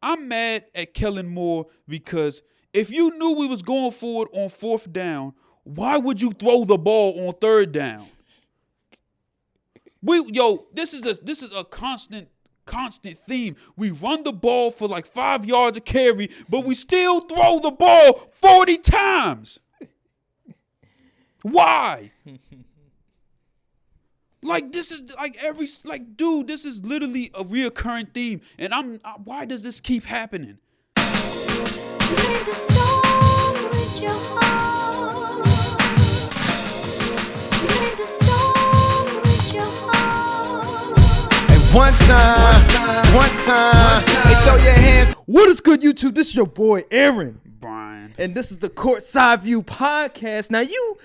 I'm mad at Kellen Moore because if you knew we was going for it on fourth down, why would you throw the ball on third down? This is a constant theme. We run the ball for like 5 yards of carry, but we still throw the ball 40 times. Why? Like this is dude, this is literally a reoccurring theme, and why does this keep happening? Play the song with your heart. Play the song with your heart. And one time, hey, throw your hands. What is good, YouTube? This is your boy Aaron, Brian. and this is the Courtside View podcast. Now you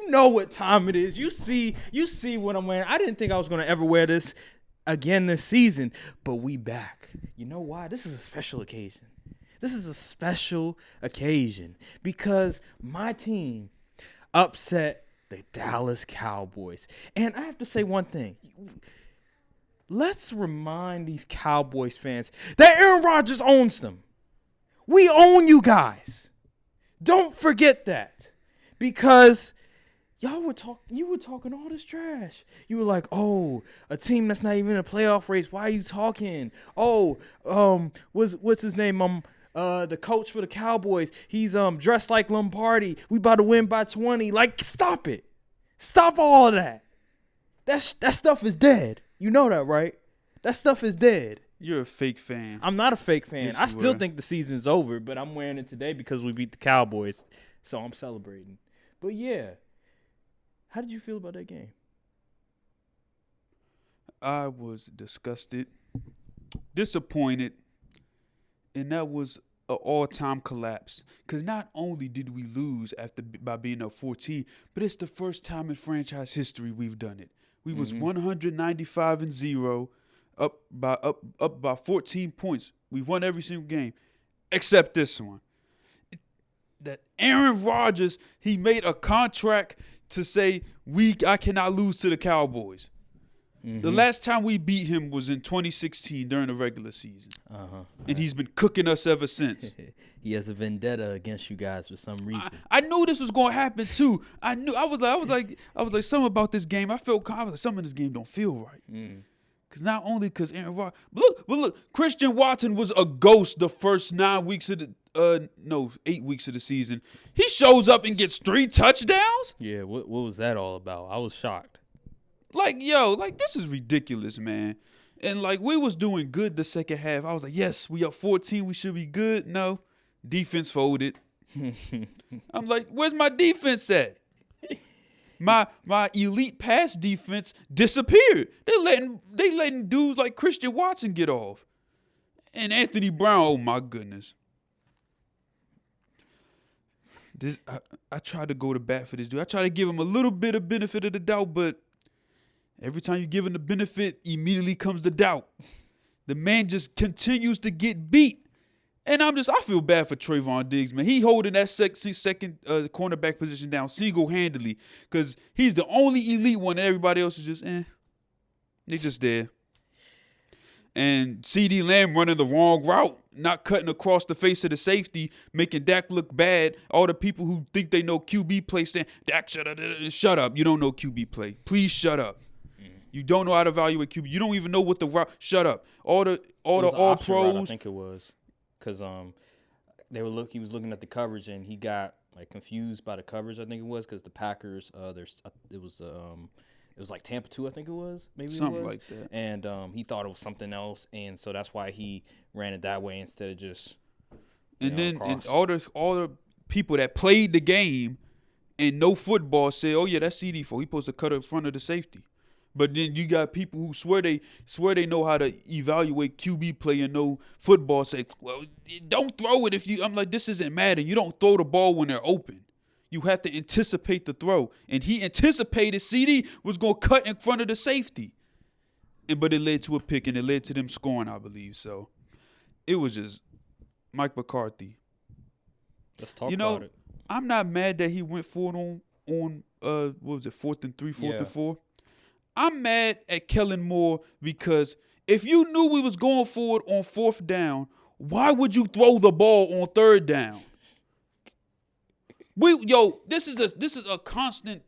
know what time it is. You see what I'm wearing. I didn't think I was gonna ever wear this again this season, but we back. You know why? This is a special occasion. This is a special occasion because my team upset the Dallas Cowboys. And I have to say one thing. Let's remind these Cowboys fans that Aaron Rodgers owns them. We own you guys. Don't forget that. Because you were talking all this trash. You were like, "Oh, a team that's not even in a playoff race. Why are you talking? Oh, what's his name? The coach for the Cowboys, he's dressed like Lombardi. We about to win by 20. Like, stop it. Stop all of that. That stuff is dead. You know that, right? That stuff is dead. You're a fake fan. I'm not a fake fan. Yes, I you still are. think the season's over, but I'm wearing it today because we beat the Cowboys, so I'm celebrating. But yeah, how did you feel about that game? I was disgusted, disappointed, and that was an all-time collapse. Because not only did we lose by being up 14, but it's the first time in franchise history we've done it. We was 195-0, up by 14 points. We won every single game, except this one. That Aaron Rodgers, he made a contract to say I cannot lose to the Cowboys. The last time we beat him was in 2016 during the regular season. And he's been cooking us ever since. He has a vendetta against you guys for some reason. I knew this was going to happen too. I was like something about this game. I was like, something in this game don't feel right. Because not only because Aaron Rodgers, look, Christian Watson was a ghost the first 8 weeks of the season. He shows up and gets 3 touchdowns. Yeah, what was that all about? I was shocked. This is ridiculous, man. And we was doing good the second half. I was like, yes, we up 14, we should be good. No, defense folded. I'm like, where's my defense at? My elite pass defense disappeared. They letting dudes like Christian Watson get off. And Anthony Brown, oh my goodness. I tried to go to bat for this dude. I tried to give him a little bit of benefit of the doubt, but every time you give him the benefit, immediately comes the doubt. The man just continues to get beat. And I feel bad for Trayvon Diggs, man. He holding that second cornerback position down single-handedly because he's the only elite one and everybody else is just, they just there. And CD Lamb running the wrong route, not cutting across the face of the safety, making Dak look bad. All the people who think they know QB play saying, Dak, shut up. You don't know QB play. Please shut up. You don't know how to evaluate QB. You don't even know what the route. Shut up. All pros. Route, I think it was, because he was looking at the coverage and he got confused by the coverage. I think it was because the Packers. It was like Tampa 2, I think it was. Maybe something it was. like that. And he thought it was something else, and so that's why he ran it that way instead of just. And all the people that played the game and know football say, "Oh yeah, that's CD4. He supposed to cut in front of the safety." But then you got people who swear they know how to evaluate QB play and know football. Say, well, don't throw it if you. I'm like, this isn't Madden. You don't throw the ball when they're open. You have to anticipate the throw, and he anticipated CD was gonna cut in front of the safety, but it led to a pick and it led to them scoring, I believe. So it was just Mike McCarthy. Let's talk about it. I'm not mad that he went for it on what was it, 4th and 3, 4th and 4. I'm mad at Kellen Moore because if you knew we was going for it on 4th down, Why would you throw the ball on third down? This is a constant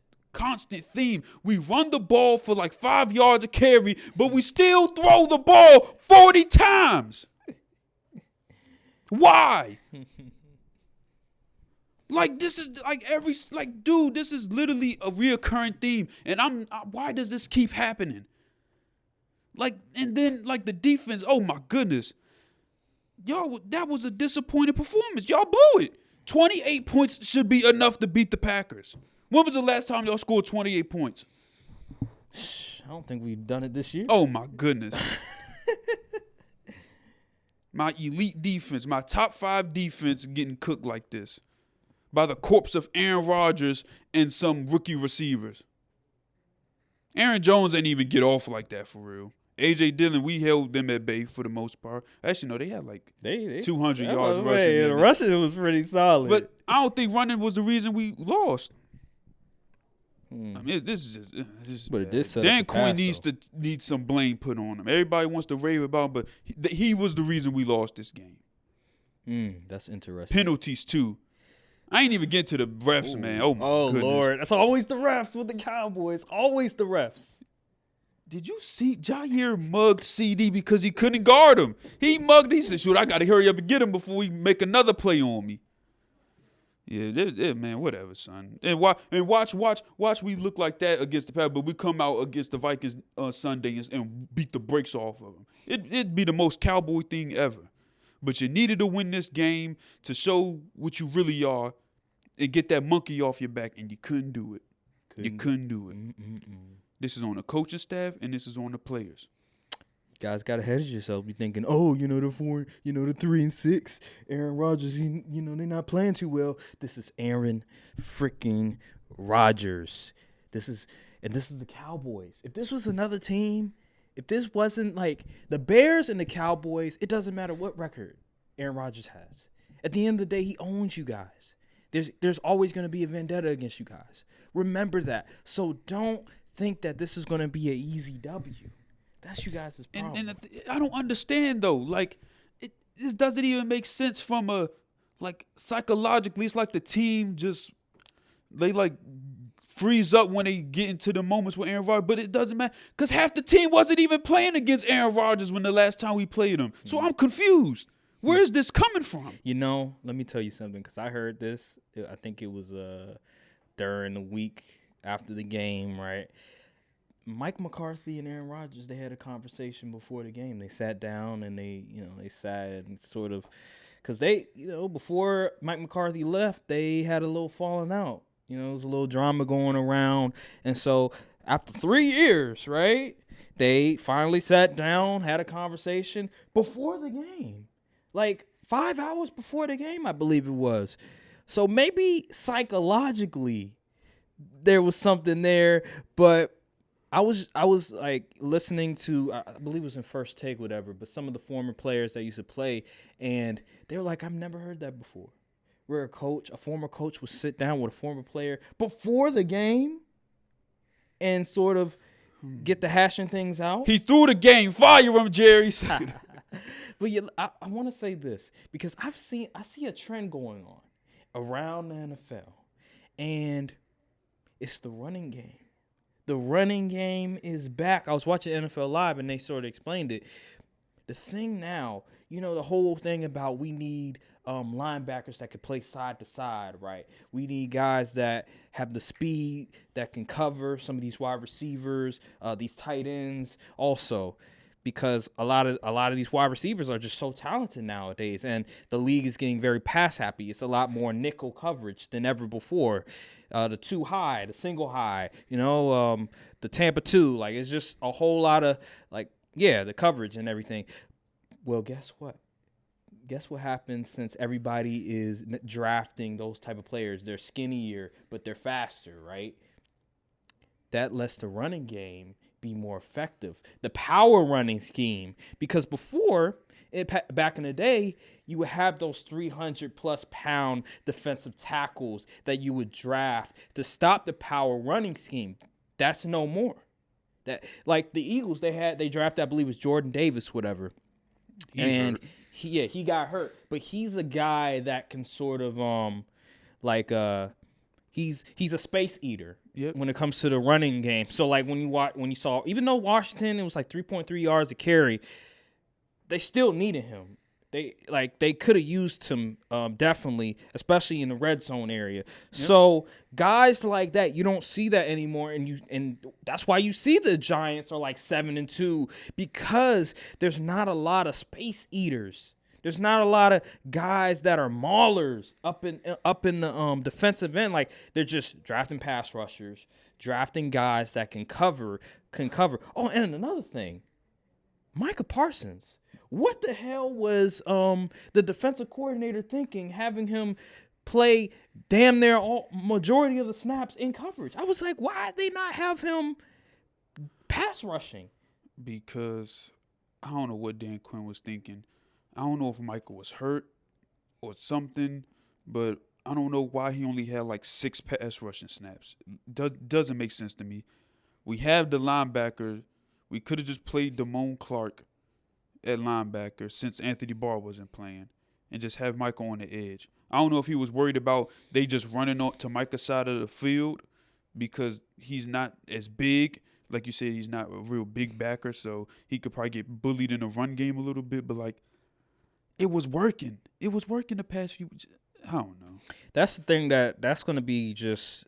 theme. We run the ball for like 5 yards a carry, but we still throw the ball 40 times. Why? Like this is dude, this is literally a reoccurring theme. And why does this keep happening? And then the defense, oh my goodness. Y'all, that was a disappointing performance. Y'all blew it. 28 points should be enough to beat the Packers. When was the last time y'all scored 28 points? I don't think we've done it this year. Oh, my goodness. My elite defense, my top 5 defense getting cooked like this by the corpse of Aaron Rodgers and some rookie receivers. Aaron Jones ain't even get off like that for real. A.J. Dillon, we held them at bay for the most part. Actually, no, they had 200 yards rushing. The rushing was pretty solid. But I don't think running was the reason we lost. I mean, this is just But it did set Dan up the Quinn pass, needs some blame put on him. Everybody wants to rave about him, but he was the reason we lost this game. That's interesting. Penalties, too. I ain't even get to the refs, man. Oh, my goodness. Lord. That's always the refs with the Cowboys. Always the refs. Did you see Jair mugged CD because he couldn't guard him? He mugged. He said, shoot, I got to hurry up and get him before he make another play on me. Yeah, man, whatever, son. And watch we look like that against the Packers, but we come out against the Vikings Sunday and beat the brakes off of them. It'd be the most Cowboy thing ever. But you needed to win this game to show what you really are and get that monkey off your back, and you couldn't do it. You couldn't do it. This is on the coaching staff, and this is on the players. You guys got to hedge yourself. Be thinking, the 3-6. Aaron Rodgers, they're not playing too well. This is Aaron freaking Rodgers. This is the Cowboys. If this was another team, if this wasn't like the Bears and the Cowboys, it doesn't matter what record Aaron Rodgers has. At the end of the day, he owns you guys. There's always going to be a vendetta against you guys. Remember that. So don't think that this is going to be an easy W. That's you guys' problem. And I don't understand, though. This doesn't even make sense from psychologically. It's like the team they freeze up when they get into the moments with Aaron Rodgers, but it doesn't matter because half the team wasn't even playing against Aaron Rodgers when the last time we played him. So I'm confused. Where is this coming from? Let me tell you something because I heard this. I think it was during the week after the game, right? Mike McCarthy and Aaron Rodgers, they had a conversation before the game. They sat down and they sat and sort of, because before Mike McCarthy left, they had a little falling out. It was a little drama going around. And so after 3 years, right, they finally sat down, had a conversation before the game. 5 hours before the game, I believe it was. So maybe psychologically there was something there, but I was listening to, I believe it was in First Take, whatever, but some of the former players that used to play, and they were like, I've never heard that before. Where a former coach would sit down with a former player before the game and sort of get the hashing things out. He threw the game. Fire him, Jerry. But I want to say this because I see a trend going on around the NFL, and it's the running game. The running game is back. I was watching NFL Live, and they sort of explained it. The thing now, the whole thing about we need linebackers that could play side to side, right? We need guys that have the speed that can cover some of these wide receivers, these tight ends also. Because a lot of these wide receivers are just so talented nowadays, and the league is getting very pass happy. It's a lot more nickel coverage than ever before. The 2 high, the single high, the Tampa 2. It's just a whole lot of the coverage and everything. Well, guess what? Guess what happens since everybody is drafting those type of players? They're skinnier, but they're faster, right? That lets the running game be more effective. The power running scheme, because before, back in the day, you would have those 300+ pound defensive tackles that you would draft to stop the power running scheme. That's no more. That the Eagles, they drafted, I believe it was Jordan Davis, whatever. he got hurt, but he's a guy that can sort of he's a space eater when it comes to the running game. So like when you saw, even though Washington it was like 3.3 yards a carry, they still needed him. They could have used him definitely, especially in the red zone area. Yep. So guys like that, you don't see that anymore, and that's why you see the Giants are like 7-2, because there's not a lot of space eaters. There's not a lot of guys that are maulers up in the defensive end. Like, they're just drafting pass rushers, drafting guys that can cover. Oh, and another thing, Micah Parsons. What the hell was the defensive coordinator thinking, having him play damn near majority of the snaps in coverage? I was like, why did they not have him pass rushing? Because I don't know what Dan Quinn was thinking. I don't know if Michael was hurt or something, but I don't know why he only had like 6 pass rushing snaps. Doesn't make sense to me. We have the linebacker. We could have just played Damone Clark at linebacker since Anthony Barr wasn't playing, and just have Michael on the edge. I don't know if he was worried about they just running on to Micah's side of the field because he's not as big. Like you said, he's not a real big backer, so he could probably get bullied in the run game a little bit, but like, it was working. It was working the past few. I don't know. That's the thing that's going to be just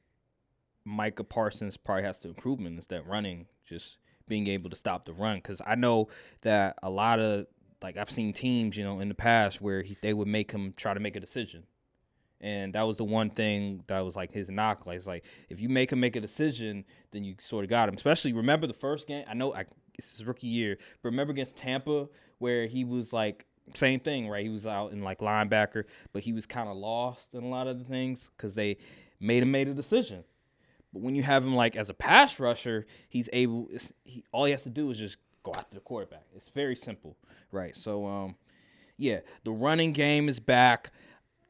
Micah Parsons probably has to improve in, is that running, just being able to stop the run. Because I know that a lot of, like, I've seen teams, in the past where they would make him try to make a decision. And that was the one thing that was like his knock. Like, it's like, if you make him make a decision, then you sort of got him. Especially, remember the first game? I know it's his rookie year, but remember against Tampa where he was like, same thing, right? He was out in like linebacker, but he was kind of lost in a lot of the things because they made a decision. But when you have him like as a pass rusher, he's able. All he has to do is just go after the quarterback. It's very simple, right? So, the running game is back.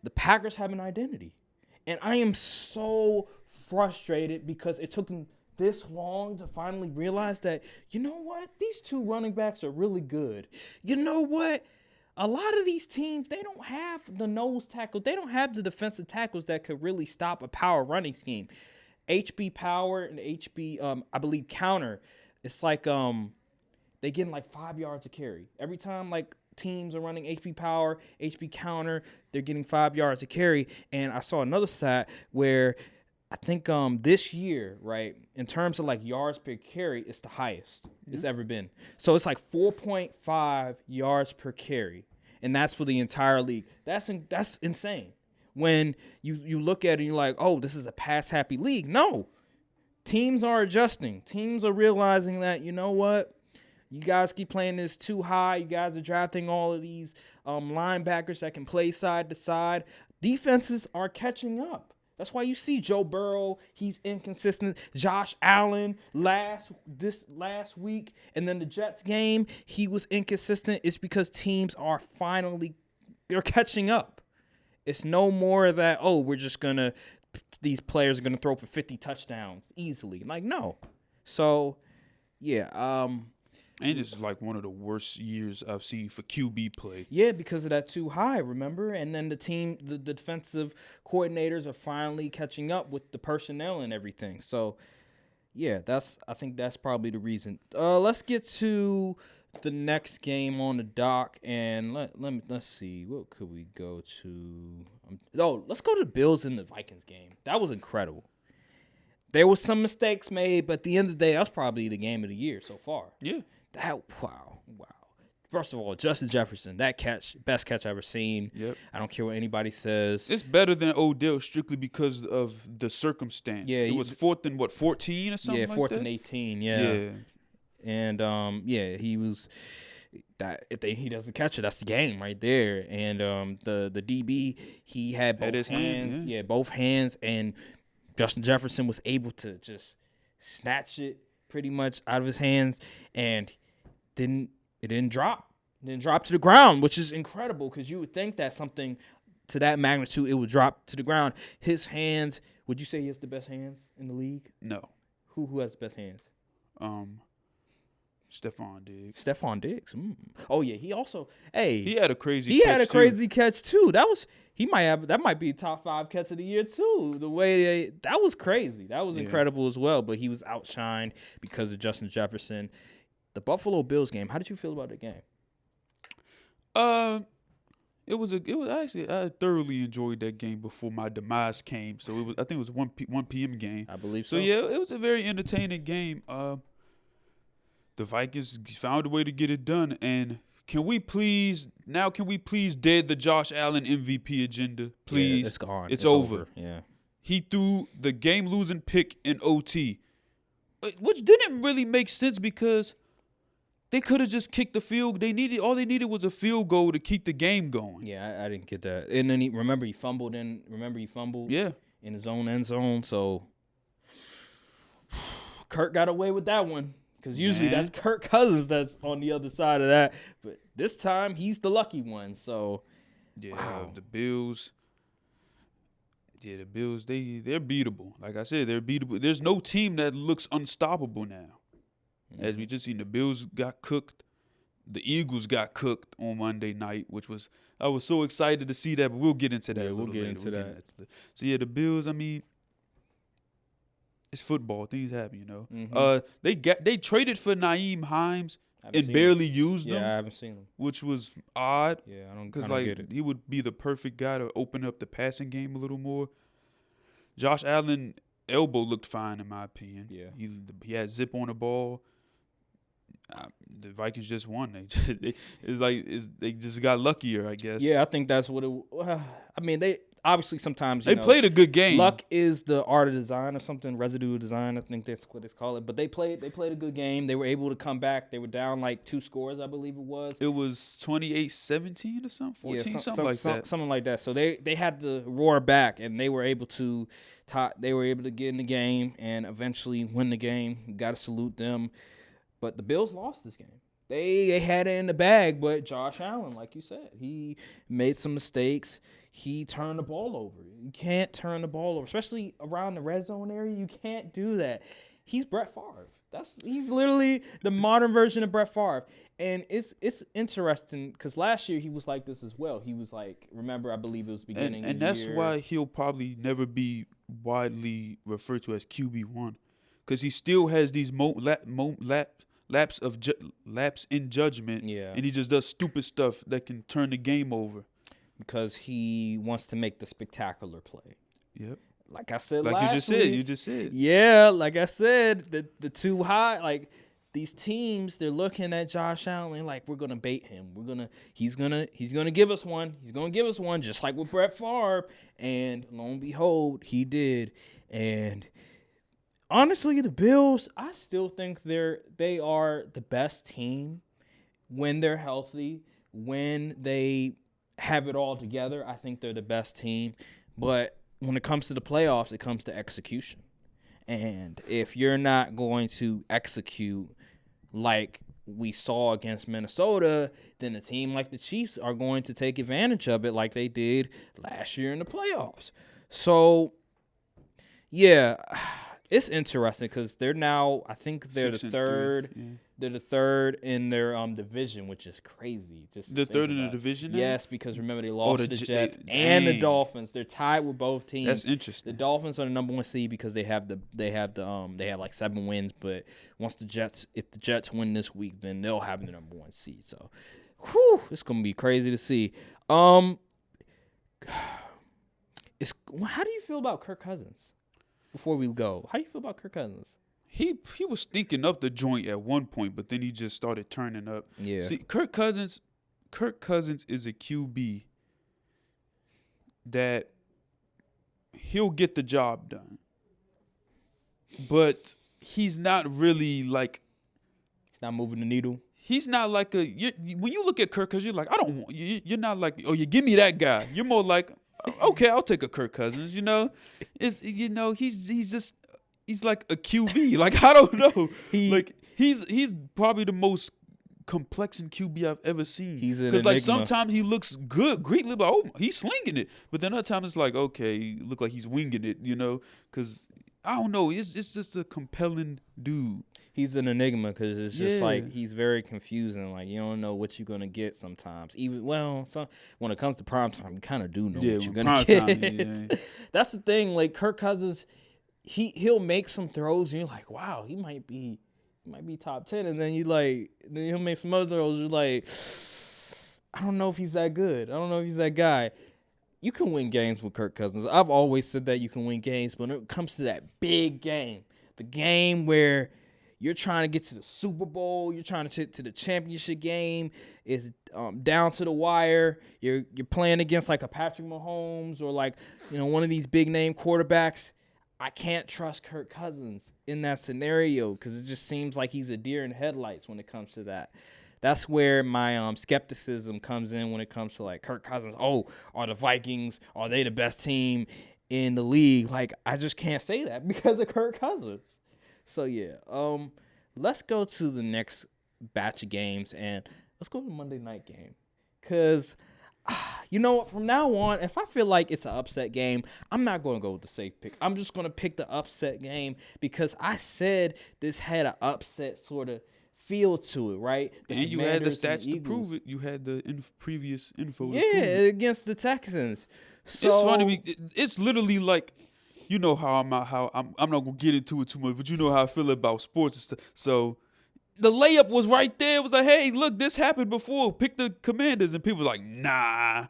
The Packers have an identity, and I am so frustrated because it took them this long to finally realize that, you know what, these two running backs are really good. You know what? A lot of these teams, they don't have the nose tackles. They don't have the defensive tackles that could really stop a power running scheme. HB Power and HB, I believe, Counter, it's like they getting like 5 yards a carry. Every time like teams are running HB Power, HB Counter, they're getting 5 yards a carry. And I saw another stat where I think this year, right, in terms of like yards per carry, it's the highest it's ever been. So it's like 4.5 yards per carry, and that's for the entire league. That's insane. When you look at it and you're like, oh, this is a pass-happy league. No. Teams are adjusting. Teams are realizing that, you know what, you guys keep playing this too high. You guys are drafting all of these linebackers that can play side to side. Defenses are catching up. That's why you see Joe Burrow, he's inconsistent. Josh Allen last week, and then the Jets game, he was inconsistent. It's because teams are they're catching up. It's no more that, these players are gonna throw for 50 touchdowns easily. Like, no. So, yeah. And it's like one of the worst years I've seen for QB play. Yeah, because of that too high, remember? And then the defensive coordinators are finally catching up with the personnel and everything. So, yeah, I think that's probably the reason. Let's get to the next game on the dock, and let's see, what could we go to? Let's go to the Bills and the Vikings game. That was incredible. There was some mistakes made, but at the end of the day, that was probably the game of the year so far. Yeah. Wow. First of all, Justin Jefferson, that catch, best catch I've ever seen. Yep. I don't care what anybody says. It's better than Odell strictly because of the circumstance. Yeah, it was 4th and 14 or something like that? Yeah, 4th and 18, yeah. And, he was that if he doesn't catch it, that's the game right there. And the DB, he had both his hands. hand, both hands, and Justin Jefferson was able to just snatch it pretty much out of his hands, and it didn't drop. It didn't drop to the ground, which is incredible because you would think that something to that magnitude, it would drop to the ground. His hands, would you say he has the best hands in the league? No. Who has the best hands? Stephon Diggs. Stephon Diggs. Oh yeah, he also He had a crazy. he catch had a too. crazy catch too. That might be top 5 catch of the year too. The way that was crazy. That was incredible as well. But he was outshined because of Justin Jefferson. The Buffalo Bills game. How did you feel about the game? It was actually I thoroughly enjoyed that game before my demise came. So I think it was 1 p.m. game. I believe so. So yeah, it was a very entertaining game. The Vikings found a way to get it done. And can we please dead the Josh Allen MVP agenda? Please. Yeah, it's gone. It's over. Yeah. He threw the game-losing pick in OT, which didn't really make sense because they could have just kicked the field. All they needed was a field goal to keep the game going. Yeah, I didn't get that. And then he fumbled. Yeah. In his own end zone. So Kirk got away with that one. Because usually that's Kirk Cousins that's on the other side of that. But this time, he's the lucky one. So, yeah, wow. the Bills. Yeah, the Bills, they're beatable. Like I said, they're beatable. There's no team that looks unstoppable now. As we just seen, the Bills got cooked. The Eagles got cooked on Monday night, I was so excited to see that, but we'll get into that a little later. Into that. So, yeah, the Bills, I mean, it's football. Things happen, you know. Mm-hmm. They traded for Naeem Hines and barely used him. Yeah, I haven't seen him. Which was odd. Yeah, I don't Because, get it. he would be the perfect guy to open up the passing game a little more. Josh Allen elbow looked fine, in my opinion. Yeah. He had zip on the ball. The Vikings just won. They just got luckier, I guess. Yeah, I think that's what it. I mean, they obviously sometimes They played a good game. Luck is the art of design or something, residual design. I think that's what they call it. But they played a good game. They were able to come back. They were down like 2 scores, I believe it was. It was 28-17 or something, 14, something like that. Something like that. So they had to roar back, and they were able to get in the game and eventually win the game. Got to salute them. But the Bills lost this game. They had it in the bag, but Josh Allen, like you said, he made some mistakes. He turned the ball over. You can't turn the ball over, especially around the red zone area. You can't do that. He's Brett Favre. He's literally the modern version of Brett Favre. And it's interesting because last year he was like this as well. He was like, remember, I believe it was beginning and of that's the year. why he'll probably never be widely referred to as QB1 because he still has these lapse in judgment, and he just does stupid stuff that can turn the game over. Because he wants to make the spectacular play. Yep. Like I said like last you just said. Yeah, like I said, the too high, like these teams, they're looking at Josh Allen like we're gonna bait him. He's gonna give us one. He's gonna give us one, just like with Brett Favre. And lo and behold, he did. And honestly, the Bills, I still think they are the best team when they're healthy, when they have it all together. I think they're the best team. But when it comes to the playoffs, it comes to execution. And if you're not going to execute like we saw against Minnesota, then a team like the Chiefs are going to take advantage of it like they did last year in the playoffs. So, yeah, it's interesting because they're now, I think they're the third. Yeah. They're the third in their division, which is crazy. Just the third in the division now? Yes, because remember they lost to the Jets and the Dolphins. They're tied with both teams. That's interesting. The Dolphins are the number 1 seed because they have like 7 wins, but if the Jets win this week, then they'll have the number 1 seed. So, it's gonna be crazy to see. How do you feel about Kirk Cousins? Before we go, how do you feel about Kirk Cousins? He was stinking up the joint at one point, but then he just started turning up. Yeah. See, Kirk Cousins is a QB that he'll get the job done. But he's not really like, he's not moving the needle. He's not like when you look at Kirk Cousins, you're like, I don't want you're not like, oh, you give me that guy. You're more like, okay, I'll take a Kirk Cousins, he's like a QB. Like, I don't know. He's probably the most complex QB I've ever seen. He's an because like enigma. sometimes he looks good, great, like, oh, he's slinging it, but then other times it's like, okay, he look like he's winging it, because I don't know. It's just a compelling dude. He's an enigma because it's just like Yeah. he's very confusing. Like you don't know what you're gonna get sometimes. When it comes to prime time, you kind of do know Yeah, what you're when gonna prime get. time, yeah. That's the thing. Like Kirk Cousins, he'll make some throws and you're like, wow, he might be top 10, and then then he'll make some other throws. You're like, I don't know if he's that good. I don't know if he's that guy. You can win games with Kirk Cousins. I've always said that you can win games, but when it comes to that big game, the game where you're trying to get to the Super Bowl, you're trying to the championship game, is down to the wire. You're playing against like a Patrick Mahomes or like one of these big name quarterbacks. I can't trust Kirk Cousins in that scenario because it just seems like he's a deer in headlights when it comes to that. That's where my skepticism comes in when it comes to like Kirk Cousins. Oh, are the Vikings, are they the best team in the league? Like I just can't say that because of Kirk Cousins. So yeah, let's go to the next batch of games and let's go to the Monday night game. Cause from now on, if I feel like it's an upset game, I'm not going to go with the safe pick. I'm just going to pick the upset game because I said this had an upset sort of feel to it, right? And you had the stats to prove it. You had the previous info to prove it. Against the Texans. So It's funny. It's literally like, you know how I'm not gonna get into it too much, but you know how I feel about sports and stuff. So the layup was right there. It was like, hey, look, this happened before. Pick the Commanders, and people were like, nah.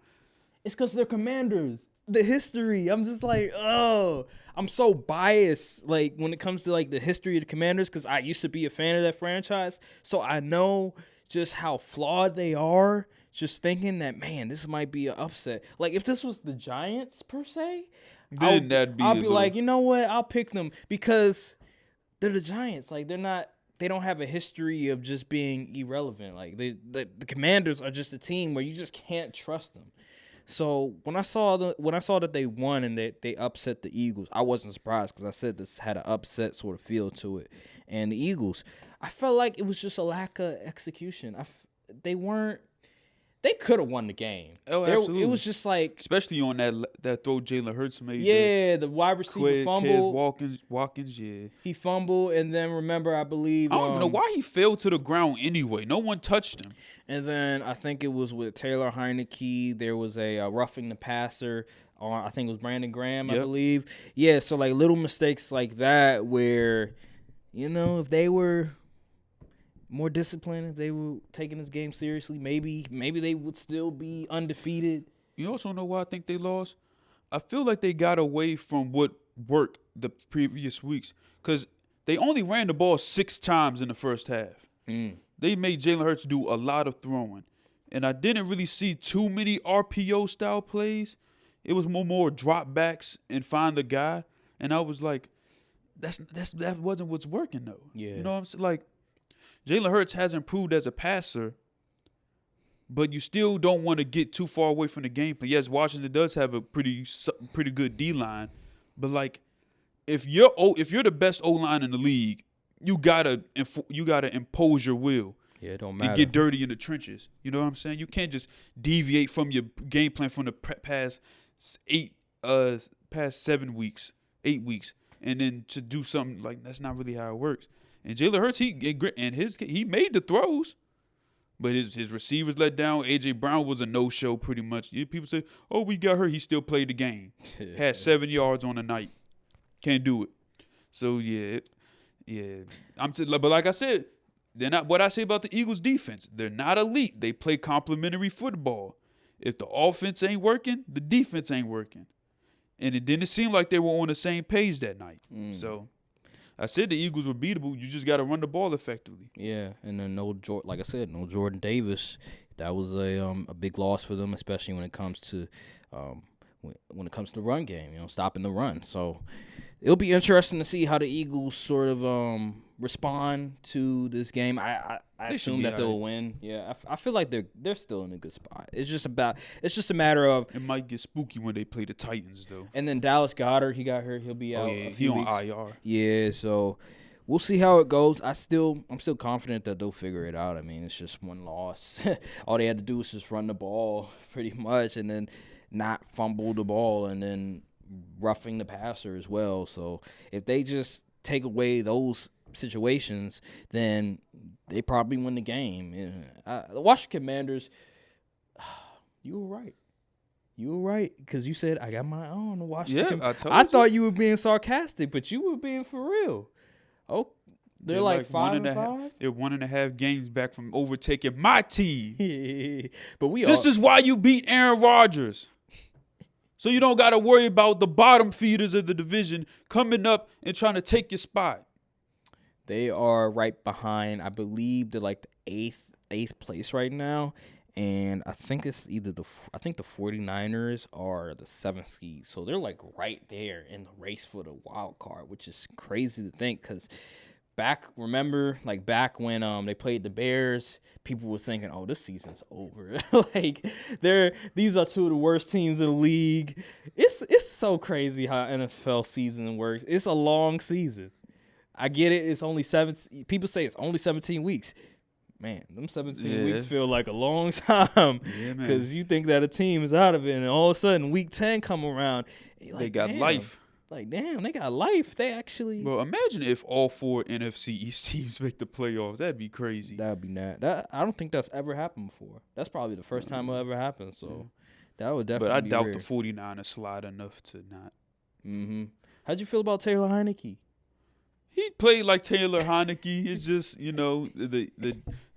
It's because they're Commanders. The history. I'm just like, oh, I'm so biased. Like when it comes to like the history of the Commanders, because I used to be a fan of that franchise, so I know just how flawed they are. Just thinking that, man, this might be an upset. Like if this was the Giants per se, Then that'd be. I'll be like, you know what? I'll pick them because they're the Giants. Like they don't have a history of just being irrelevant. Like the Commanders are just a team where you just can't trust them. So when I saw that they won and they upset the Eagles, I wasn't surprised because I said this had an upset sort of feel to it. And the Eagles, I felt like it was just a lack of execution. They could have won the game. Oh, absolutely. It was just like, especially on that throw Jalen Hurts made. Yeah, the wide receiver fumbled. Watkins, yeah. He fumbled, and then remember, I believe. I don't even know why he fell to the ground anyway. No one touched him. And then I think it was with Taylor Heineke. There was a roughing the passer. I think it was Brandon Graham, I believe. Yeah, so like little mistakes like that where, if they were more disciplined, if they were taking this game seriously, maybe they would still be undefeated. You also know why I think they lost? I feel like they got away from what worked the previous weeks because they only ran the ball 6 times in the first half. They made Jalen Hurts do a lot of throwing, and I didn't really see too many RPO style plays. It was more drop backs and find the guy, and I was like, that wasn't what's working though. Yeah. You know what I'm saying? Like, Jalen Hurts has improved as a passer, but you still don't want to get too far away from the game plan. Yes, Washington does have a pretty good D-line, but like if you're the best O-line in the league, you gotta impose your will. Yeah, it don't matter. And get dirty in the trenches. You know what I'm saying? You can't just deviate from your game plan from the past 7 weeks, 8 weeks, and then to do something like that's not really how it works. And Jalen Hurts, he made the throws, but his receivers let down. A.J. Brown was a no-show pretty much. People say, oh, we got hurt. He still played the game. Had 7 yards on the night. Can't do it. So, yeah. But like I said, they're not what I say about the Eagles defense. They're not elite. They play complementary football. If the offense ain't working, the defense ain't working. And it didn't seem like they were on the same page that night. So I said the Eagles were beatable. You just got to run the ball effectively. Yeah, and then no Jordan Davis. That was a big loss for them, especially when it comes to the run game. Stopping the run. So it'll be interesting to see how the Eagles sort of respond to this game. I assume that they'll win. Yeah, I feel like they're still in a good spot. It's just a matter of it might get spooky when they play the Titans though. And then Dallas Goedert, he got hurt. He'll be out. He on IR. Yeah, so we'll see how it goes. I'm still confident that they'll figure it out. I mean, it's just one loss. All they had to do was just run the ball pretty much, and then not fumble the ball, and then roughing the passer as well. So if they just take away those situations, then they probably win the game. The Washington Commanders, you were right. You were right because you said I got my own Washington. Yeah, I thought you were being sarcastic, but you were being for real. Oh, they're like 5-5. They're 1.5 games back from overtaking my team. But This is why you beat Aaron Rodgers. So you don't got to worry about the bottom feeders of the division coming up and trying to take your spot. They are right behind. I believe they're like the eighth place right now. And I think it's either the 49ers are the 7th seed. So they're like right there in the race for the wild card, which is crazy to think because back when they played the Bears, people were thinking, oh, this season's over. Like these are two of the worst teams in the league. It's so crazy how NFL season works. It's a long season. I get it. It's only 7. People say it's only 17 weeks. Man, them 17 weeks feel like a long time because you think that a team is out of it, and all of a sudden week 10 come around. Like, they got life. Like, damn, they got life. They actually. Well, imagine if all 4 NFC East teams make the playoffs. That'd be crazy. That'd be that. I don't think that's ever happened before. That's probably the first time it'll ever happen. So that would definitely. But I be doubt rare. the 49ers slide enough to not. Mm-hmm. How'd you feel about Taylor Heineke? He played like Taylor Heineke. It's just,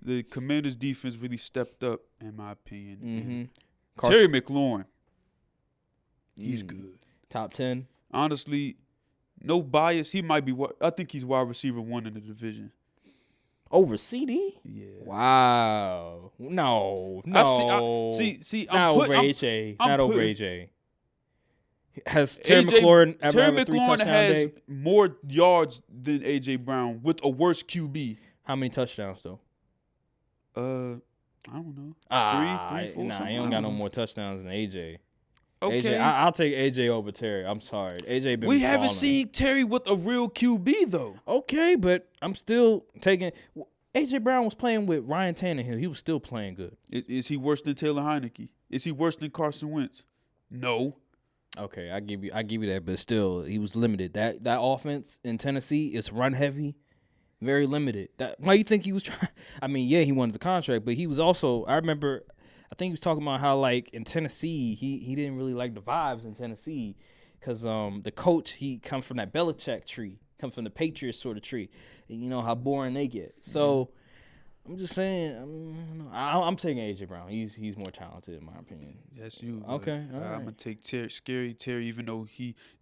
the Commanders' defense really stepped up, in my opinion. Mm-hmm. Terry McLaurin, he's good. Top 10. Honestly, no bias. He might be. I think he's wide receiver 1 in the division. Over CD? Yeah. Wow. No. See, Not over AJ. Has Terry McLaurin ever had a 3-touchdown has day? more yards than AJ Brown with a worse QB. How many touchdowns though? I don't know. 3, 4. Nah, he don't got no more touchdowns than AJ. Okay, AJ, I'll take AJ over Terry. I'm sorry, AJ. We haven't seen Terry with a real QB though. Okay, but I'm still taking. AJ Brown was playing with Ryan Tannehill. He was still playing good. Is he worse than Taylor Heineke? Is he worse than Carson Wentz? No. Okay, I give you that, but still, he was limited. That offense in Tennessee is run heavy, very limited. Why you think he was trying? I mean, yeah, he wanted the contract, but he was also. I remember, I think he was talking about how like in Tennessee, he didn't really like the vibes in Tennessee because the coach he comes from that Belichick tree, comes from the Patriots sort of tree, and you know how boring they get. So. I'm just saying, I'm taking AJ Brown. He's more talented in my opinion. That's you. Okay, all right. I'm gonna take Scary Terry, even though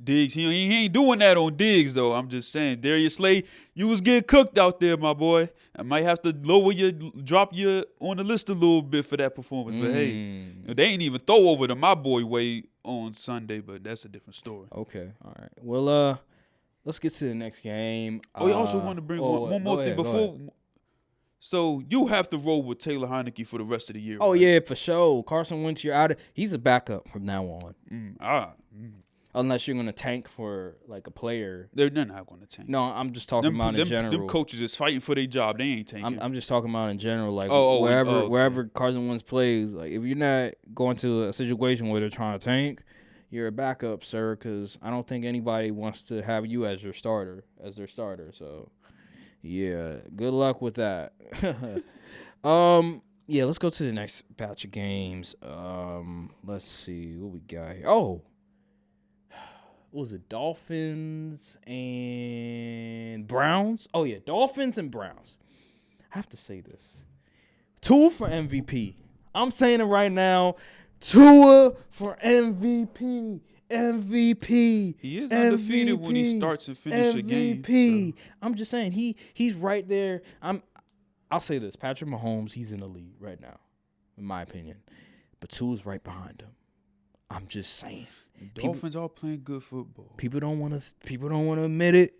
Diggs, he ain't doing that on Diggs though. I'm just saying, Darius Slay, you was getting cooked out there, my boy. I might have to drop you on the list a little bit for that performance. But hey, they ain't even throw over to my boy Wade on Sunday, but that's a different story. Okay, all right. Well, let's get to the next game. You also want to bring one more thing before. So you have to roll with Taylor Heineke for the rest of the year. Oh, right? yeah, for sure. Carson Wentz, you're out. He's a backup from now on. Unless you're going to tank for, like, a player. They're not going to tank. No, I'm just talking about in general. Them coaches is fighting for their job. They ain't tanking. I'm just talking about in general. Like, wherever Carson Wentz plays, like, if you're not going to a situation where they're trying to tank, you're a backup, sir, because I don't think anybody wants to have you as their starter. So... yeah, good luck with that. Yeah, let's go to the next batch of games. Let's see what we got here. Oh, what was it? Dolphins and Browns? Oh, yeah, Dolphins and Browns. I have to say this. Tua for MVP. I'm saying it right now. Tua for MVP. MVP. He is undefeated when he starts and finishes a game. MVP. So. I'm just saying he's right there. I'll say this: Patrick Mahomes, he's in the lead right now, in my opinion. But Tua's right behind him. I'm just saying. Dolphins are playing good football. People don't want to admit it,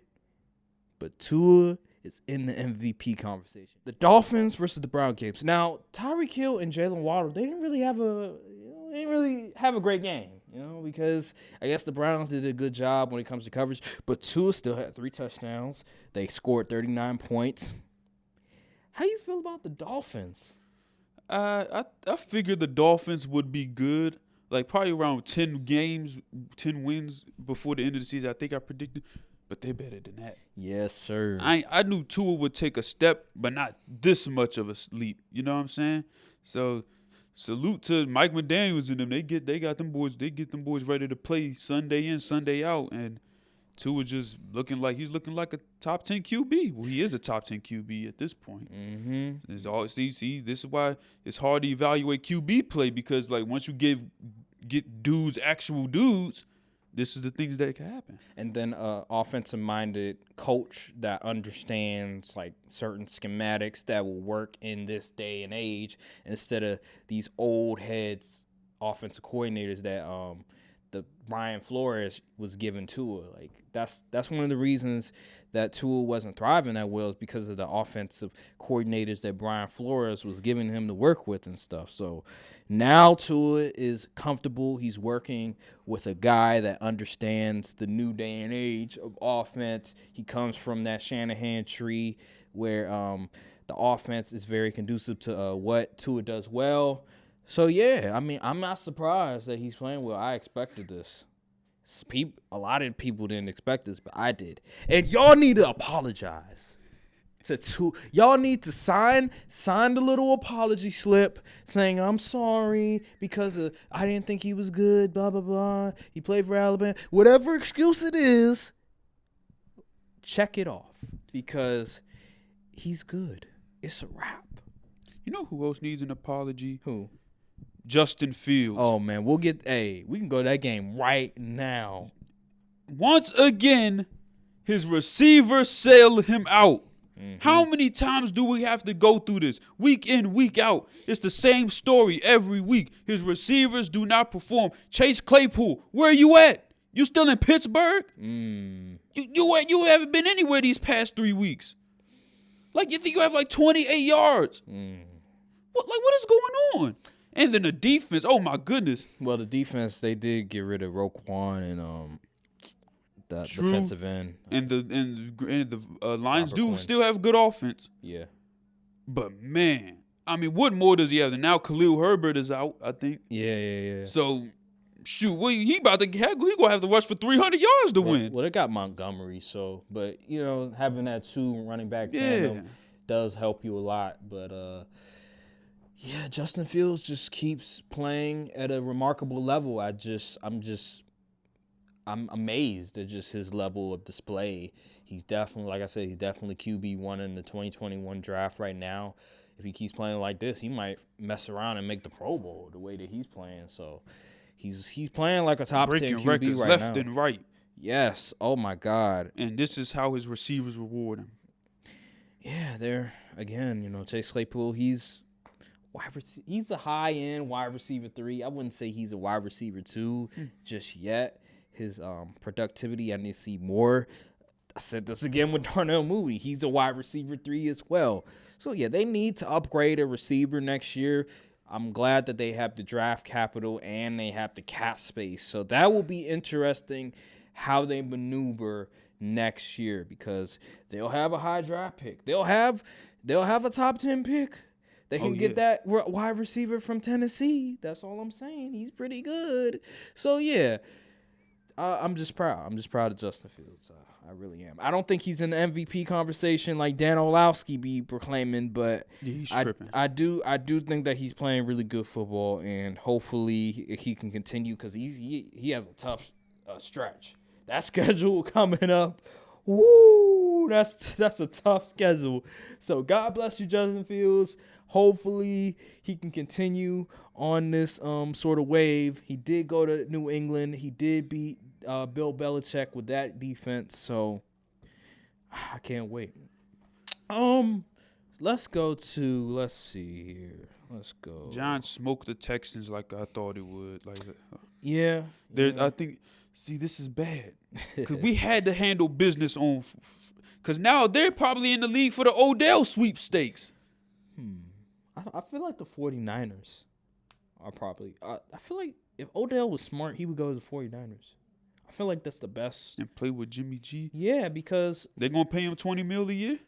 but Tua is in the MVP conversation. The Dolphins versus the Browns games. Now, Tyreek Hill and Jalen Waddle, they didn't really have a great game. Because I guess the Browns did a good job when it comes to coverage. But Tua still had 3 touchdowns. They scored 39 points. How you feel about the Dolphins? I figured the Dolphins would be good. like probably around 10 games, 10 wins before the end of the season. I think I predicted, but they're better than that. Yes, sir. I knew Tua would take a step, but not this much of a leap. You know what I'm saying? So salute to Mike McDaniels and them. They get them boys ready to play Sunday in, Sunday out, and Tua just looking like a top 10 QB. Well, he is a top 10 QB at this point. Mm-hmm. It's all see. This is why it's hard to evaluate QB play, because like once you get dudes, actual dudes, this is the things that can happen. And then offensive-minded coach that understands like certain schematics that will work in this day and age, instead of these old heads offensive coordinators that the Brian Flores was given Tua. Like that's one of the reasons that Tua wasn't thriving that well, is because of the offensive coordinators that Brian Flores was giving him to work with and stuff. So now Tua is comfortable. He's working with a guy that understands the new day and age of offense. He comes from that Shanahan tree where the offense is very conducive to what Tua does well. So, yeah, I mean, I'm not surprised that he's playing well. I expected this. A lot of people didn't expect this, but I did. And y'all need to apologize. Y'all need to sign the little apology slip saying, I'm sorry because I didn't think he was good, blah, blah, blah. He played for Alabama. Whatever excuse it is, check it off because he's good. It's a wrap. You know who else needs an apology? Who? Justin Fields. Oh, man, we can go to that game right now. Once again, his receivers sailed him out. Mm-hmm. How many times do we have to go through this? Week in, week out. It's the same story every week. His receivers do not perform. Chase Claypool, where are you at? You still in Pittsburgh? You haven't been anywhere these past 3 weeks. Like, you think you have like 28 yards. What is going on? And then the defense, oh my goodness. Well, the defense, they did get rid of Roquan and the defensive end. And the Lions Robert do Quinn. still have good offense. Yeah. But man, I mean, what more does he have? And now Khalil Herbert is out, I think. Yeah. So, shoot, he gonna have to rush for 300 yards to win. Well, they got Montgomery, but having that two running back tandem does help you a lot. But yeah, Justin Fields just keeps playing at a remarkable level. I'm amazed at just his level of display. He's definitely, like I said, he's definitely QB1 in the 2021 draft right now. If he keeps playing like this, he might mess around and make the Pro Bowl the way that he's playing. So he's playing like a top 10 Breaking QB records right left now. and right. Yes. Oh my God. And this is how his receivers reward him. Yeah, they're again, Chase Claypool, he's a high-end wide receiver 3. I wouldn't say he's a wide receiver 2 just yet. His productivity, I need to see more. I said this again with Darnell Mooney. He's a wide receiver 3 as well. So, yeah, they need to upgrade a receiver next year. I'm glad that they have the draft capital and they have the cap space. So that will be interesting how they maneuver next year because they'll have a high draft pick. They'll have a top 10 pick. They can get that wide receiver from Tennessee. That's all I'm saying. He's pretty good. So, yeah, I'm just proud. I'm just proud of Justin Fields. I really am. I don't think he's in the MVP conversation like Dan Orlovsky be proclaiming, but he's tripping. I do think that he's playing really good football, and hopefully he can continue because he has a tough stretch. That schedule coming up, woo, that's a tough schedule. So God bless you, Justin Fields. Hopefully he can continue on this sort of wave. He did go to New England. He did beat Bill Belichick with that defense. So I can't wait. Let's see here. Let's go. John smoked the Texans like I thought it would. Yeah. I think. See, this is bad because we had to handle business on. Because now they're probably in the league for the Odell sweepstakes. I feel like the 49ers are probably I feel like if Odell was smart, he would go to the 49ers. I feel like that's the best. And play with Jimmy G. Yeah, because they're going to pay him $20 million a year?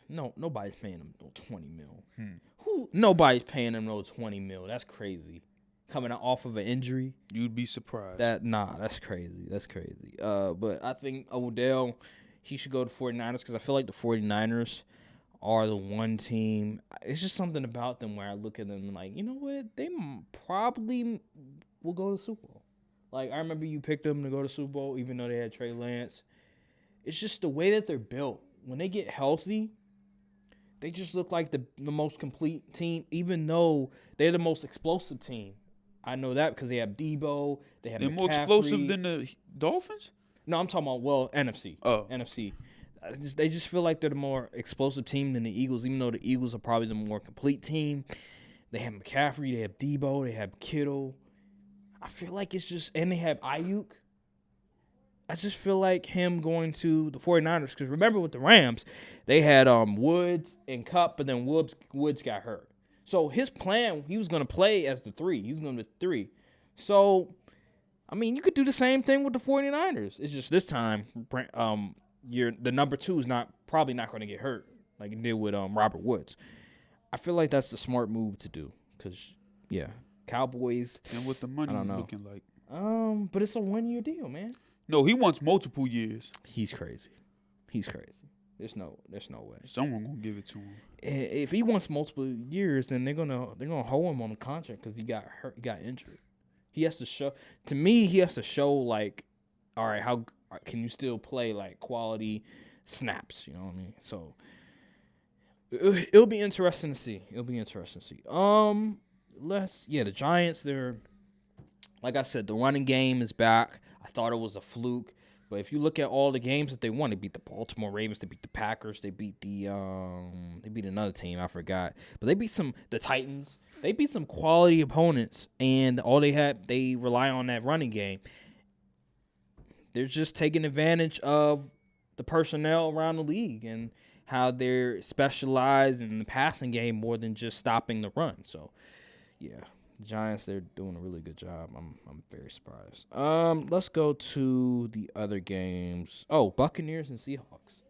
No, nobody's paying him no $20 million. Nobody's paying him no $20 million. That's crazy. coming off of an injury. You'd be surprised. That's crazy. That's crazy. But I think Odell, he should go to 49ers because I feel like the 49ers are the one team. It's just something about them where I look at them and like, you know what? They probably will go to the Super Bowl. Like, I remember you picked them to go to the Super Bowl even though they had Trey Lance. It's just the way that they're built. When they get healthy, they just look like the most complete team, even though they're the most explosive team. I know that because they have Debo. They're more explosive than the Dolphins? No, I'm talking about, NFC. Oh. NFC. They just feel like they're the more explosive team than the Eagles, even though the Eagles are probably the more complete team. They have McCaffrey. They have Debo. They have Kittle. I feel like it's just – and they have Ayuk. I just feel like him going to the 49ers because remember with the Rams, they had Woods and Kupp, but then Woods got hurt. So his plan, he was going to play as the 3. He was going to be 3. So, I mean, you could do the same thing with the 49ers. It's just this time, the number 2 is probably not going to get hurt like it did with Robert Woods. I feel like that's the smart move to do because, yeah, Cowboys. And what the money looking like. But it's a 1-year deal, man. No, he wants multiple years. He's crazy. There's no way. Someone gonna give it to him. If he wants multiple years, then they're gonna hold him on the contract because he got hurt, he got injured. He has to show. To me, he has to show like, all right, how can you still play like quality snaps? You know what I mean? So it'll be interesting to see. The Giants. They're like I said, the running game is back. I thought it was a fluke. But if you look at all the games that they won, they beat the Baltimore Ravens, they beat the Packers, they beat they beat another team, I forgot. But they beat the Titans. They beat some quality opponents, and they rely on that running game. They're just taking advantage of the personnel around the league and how they're specialized in the passing game more than just stopping the run. So, yeah. Giants, they're doing a really good job. I'm very surprised. Let's go to the other games. Oh, Buccaneers and Seahawks.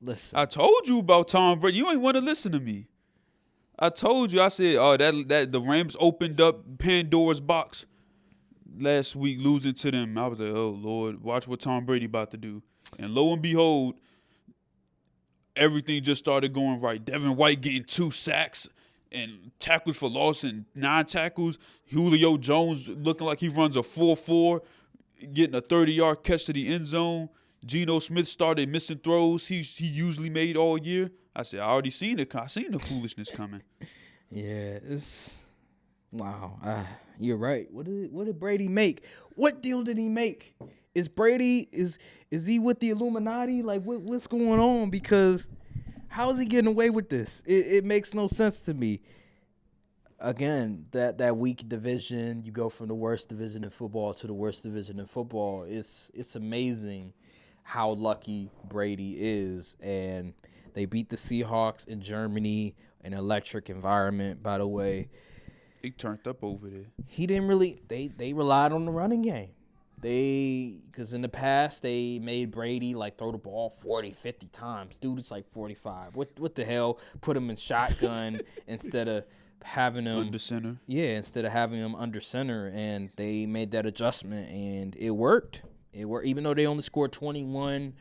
Listen, I told you about Tom Brady. You ain't want to listen to me. I told you. I said, that the Rams opened up Pandora's box last week, losing to them. I was like, oh Lord, watch what Tom Brady about to do. And lo and behold, everything just started going right. Devin White getting 2 sacks. And tackles for loss and 9 tackles. Julio Jones looking like he runs a 4.4, getting a 30-yard catch to the end zone. Geno Smith started missing throws he usually made all year. I said, I already seen it. I seen the foolishness coming. Yeah, it's wow. You're right. What did Brady make? What deal did he make? Is Brady is he with the Illuminati? Like what's going on? Because how is he getting away with this? It makes no sense to me. Again, that weak division, you go from the worst division in football to the worst division in football. It's amazing how lucky Brady is. And they beat the Seahawks in Germany, an electric environment, by the way. He turned up over there. He didn't really – they relied on the running game. Because in the past, they made Brady, like, throw the ball 40, 50 times. Dude, it's like 45. What the hell? Put him in shotgun instead of having him – under center. Yeah, instead of having him under center. And they made that adjustment, and it worked. Even though they only scored 21,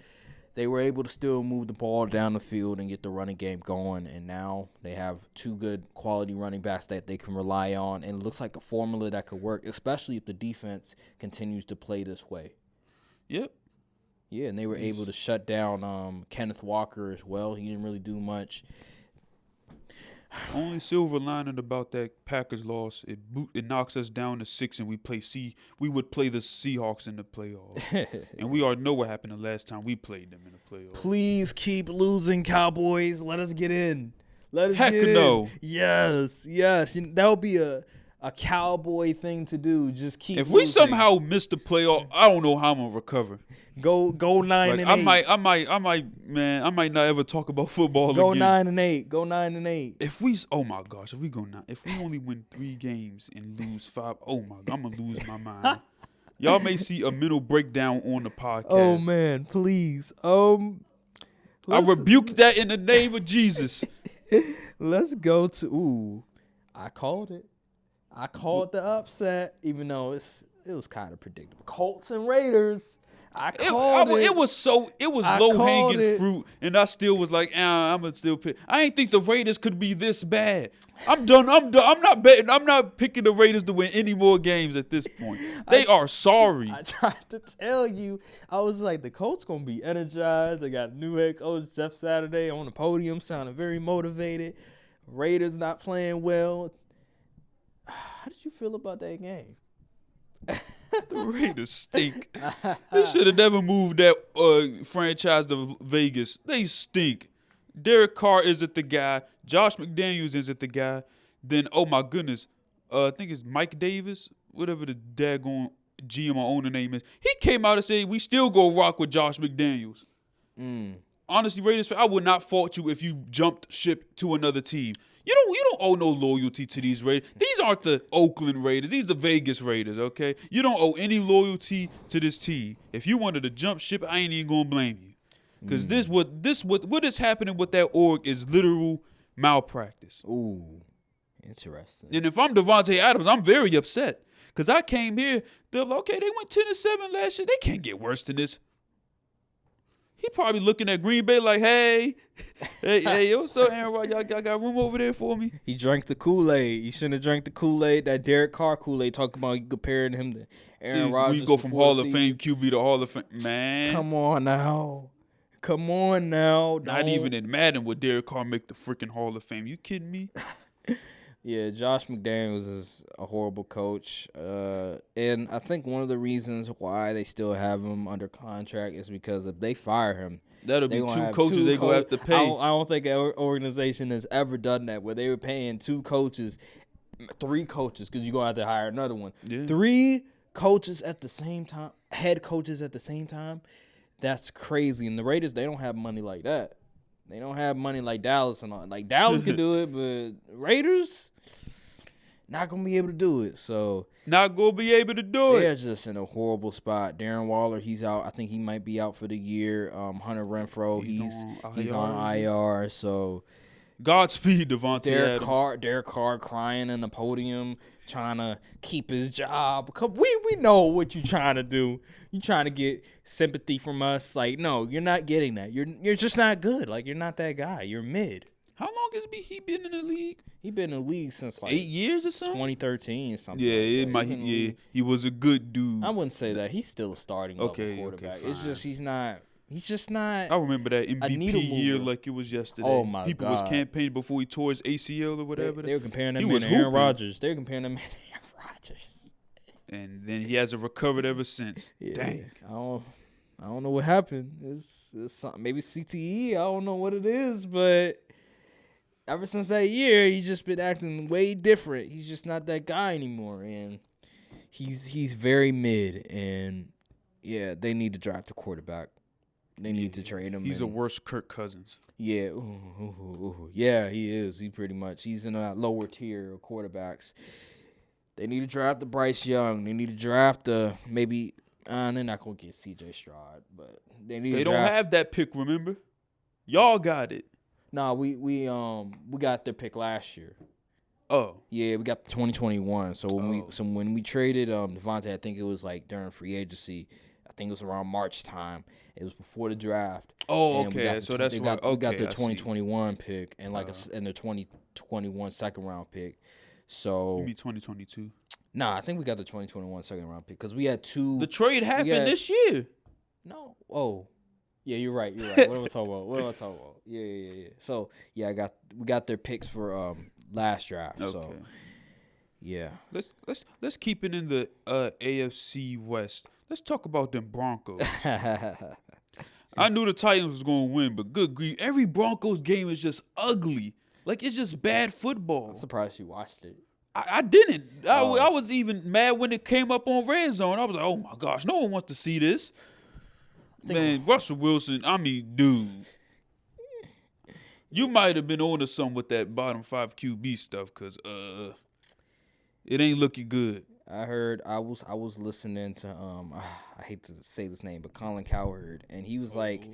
they were able to still move the ball down the field and get the running game going. And now they have 2 good quality running backs that they can rely on. And it looks like a formula that could work, especially if the defense continues to play this way. Yep. Yeah, and they were able to shut down Kenneth Walker as well. He didn't really do much. Only silver lining about that Packers loss, it knocks us down to 6, and we would play the Seahawks in the playoffs. And we already know what happened the last time we played them in the playoffs. Please keep losing, Cowboys. Let us get in. Heck no. Yes. That would be a Cowboy thing to do. Just keep If losing. we somehow miss the playoff, I don't know how I'm gonna recover. Go 9-8. I might not ever talk about football Go again. 9-8. Go 9-8. If we only win 3 games and lose 5, oh my God, I'm gonna lose my mind. Y'all may see a mental breakdown on the podcast. Oh man, please. I rebuke that in the name of Jesus. Let's go to I called it. I called the upset, even though it was kind of predictable. Colts and Raiders. I called it. It was I low called hanging it. fruit, and I still was like, I'm gonna still pick. I ain't think the Raiders could be this bad. I'm done. I'm not betting. I'm not picking the Raiders to win any more games at this point. They are sorry. I tried to tell you. I was like, the Colts gonna be energized. They got a new head coach, Jeff Saturday, on the podium, sounding very motivated. Raiders not playing well. How did you feel about that game? The Raiders stink. They should have never moved that franchise to Vegas. They stink. Derek Carr isn't the guy. Josh McDaniels isn't the guy. Then, oh my goodness, I think it's Mike Davis, whatever the daggone GM or owner name is. He came out and said, we still go rock with Josh McDaniels. Honestly, Raiders, I would not fault you if you jumped ship to another team. You don't owe no loyalty to these Raiders. These aren't the Oakland Raiders. These are the Vegas Raiders, okay? You don't owe any loyalty to this team. If you wanted to jump ship, I ain't even gonna blame you. Because what is happening with that org is literal malpractice. Ooh, interesting. And if I'm Devontae Adams, I'm very upset. Because I came here, they're like, okay, they went 10-7 last year. They can't get worse than this. He probably looking at Green Bay like, hey, what's up, Aaron Rodgers? Y'all got room over there for me? He drank the Kool-Aid. You shouldn't have drank the Kool-Aid. That Derek Carr Kool-Aid, talking about comparing him to Aaron Rodgers. We go from before Hall the of season. Fame QB to Hall of Fame. Man. Come on now. Not Don't- even in Madden would Derek Carr make the freaking Hall of Fame. You kidding me? Yeah, Josh McDaniels is a horrible coach. And I think one of the reasons why they still have him under contract is because if they fire him, That'll they be gonna two have coaches they going to have to pay. I don't think an organization has ever done that where they were paying 3 coaches, because you're going to have to hire another one. Yeah. 3 coaches at the same time, head coaches at the same time. That's crazy. And the Raiders, they don't have money like that. They don't have money like Dallas and all. Like Dallas can do it, but Raiders not gonna be able to do it. So Not going to be able to do they're it. just in a horrible spot. Darren Waller, he's out. I think he might be out for the year. Hunter Renfro, he's on IR. So Godspeed, Devontae Adams. Derek Carr crying in the podium, trying to keep his job. We know what you're trying to do. You're trying to get sympathy from us. Like, no, you're not getting that. You're just not good. Like, you're not that guy. You're mid. How long has he been in the league? He been in the league since like 8 years or something? 2013 or something. Yeah, like that. he was a good dude. I wouldn't say that. He's still a starting level quarterback. It's fine. just he's just not. I remember that needle MVP year mover. like it was yesterday. Oh, my People God. was campaigning before he tore his ACL or whatever. They were comparing He him was to Aaron hooping. Rodgers. They were comparing him to Aaron Rodgers. And then he hasn't recovered ever since. Yeah. Dang. I don't know what happened. It's something, maybe CTE. I don't know what it is, but ever since that year, he's just been acting way different. He's just not that guy anymore, and he's very mid. And yeah, they need to draft a quarterback. They need to trade him. He's a worse Kirk Cousins. Yeah, yeah, he is. He's in a lower tier of quarterbacks. They need to draft the Bryce Young. They need to draft maybe. They're not gonna get C.J. Stroud, but they need. They to don't draft. have that pick, remember? Y'all got it. No, we got their pick last year. Oh. Yeah, we got the 2021. So when we traded Devontae, I think it was like during free agency. I think it was around March time. It was before the draft. Oh, And we okay. got So the that's we why. got, we got Okay, the I see. 2021 pick and and the 2021 second round pick. So Give me 2022. nah, I think we got the 2021 second round pick because we had 2. The trade happened got- this year. No. Oh. Yeah, you're right. What am I talking about? Yeah. So yeah, we got their picks for last draft. Okay. So yeah. Let's keep it in the AFC West. Let's talk about them Broncos. I knew the Titans was going to win, but good grief, every Broncos game is just ugly. Like, it's just bad football. I'm surprised you watched it. I didn't. Oh. I was even mad when it came up on Red Zone. I was like, oh my gosh, no one wants to see this. Man, Russell Wilson, I mean, dude. You might have been on to something with that bottom 5 QB stuff because it ain't looking good. I was listening to I hate to say this name, but Colin Cowherd, and he was like,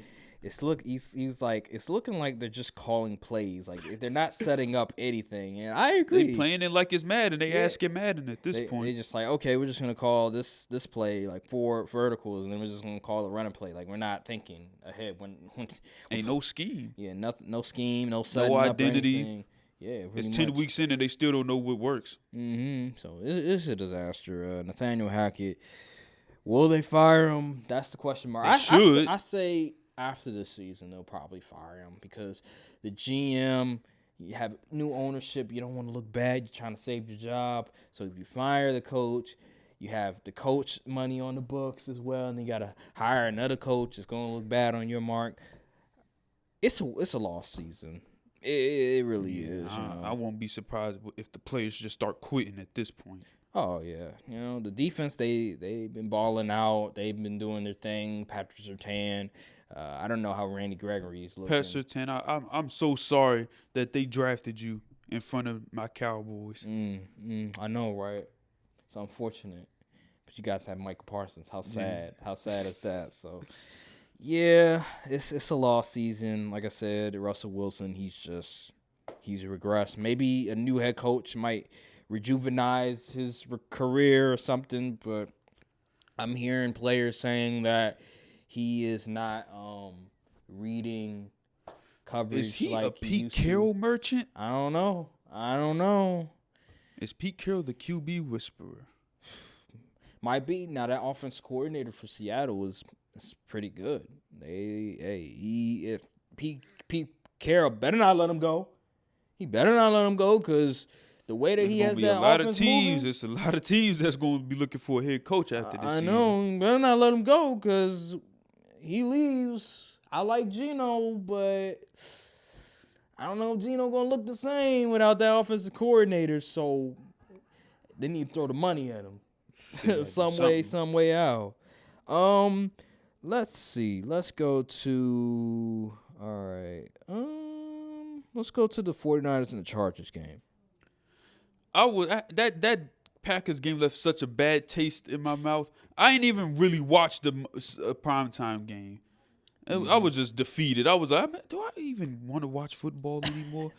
He's like it's looking like they're just calling plays. Like they're not setting up anything. And I agree. They playing it like it's Madden. They asking Madden at this point. They just like, okay, we're just gonna call this play like 4 verticals, and then we're just gonna call it running play. Like we're not thinking ahead when Ain't no scheme. Yeah, nothing, no scheme, no setting No up or identity. anything. Yeah, It's pretty 10 much. weeks in and they still don't know what works. So it's a disaster. Nathaniel Hackett, will they fire him? That's the question mark. They should. I say after this season they'll probably fire him because the GM, you have new ownership. You don't want to look bad. You're trying to save your job. So if you fire the coach, you have the coach money on the books as well, and you got to hire another coach. It's going to look bad on your mark. It's a lost season. It really is. I won't be surprised if the players just start quitting at this point. Oh yeah, the defense they've been balling out. They've been doing their thing. Patrick Surtain. I don't know how Randy Gregory's looking. Pat Surtain, I'm so sorry that they drafted you in front of my Cowboys. I know, right? It's unfortunate, but you guys have Michael Parsons. How sad? Yeah. How sad is that? So, yeah, it's a lost season. Like I said, Russell Wilson, he's regressed. Maybe a new head coach might rejuvenize his career or something, but I'm hearing players saying that he is not reading coverage. Is he like a Pete Carroll merchant? I don't know. Is Pete Carroll the QB whisperer? Might be. Now that offense coordinator for Seattle is pretty good. If Pete Carroll better not let him go. He better not let him go because the way that he has that offense moving, it's a lot of teams that's going to be looking for a head coach after this season. I know. You better not let him go because he leaves. I like Geno, but I don't know if Geno going to look the same without that offensive coordinator. So they need to throw the money at him some way out. Let's see. Let's go to let's go to the 49ers and the Chargers game. That Packers game left such a bad taste in my mouth. I ain't even really watched the primetime game. I was just defeated. I was like, do I even want to watch football anymore?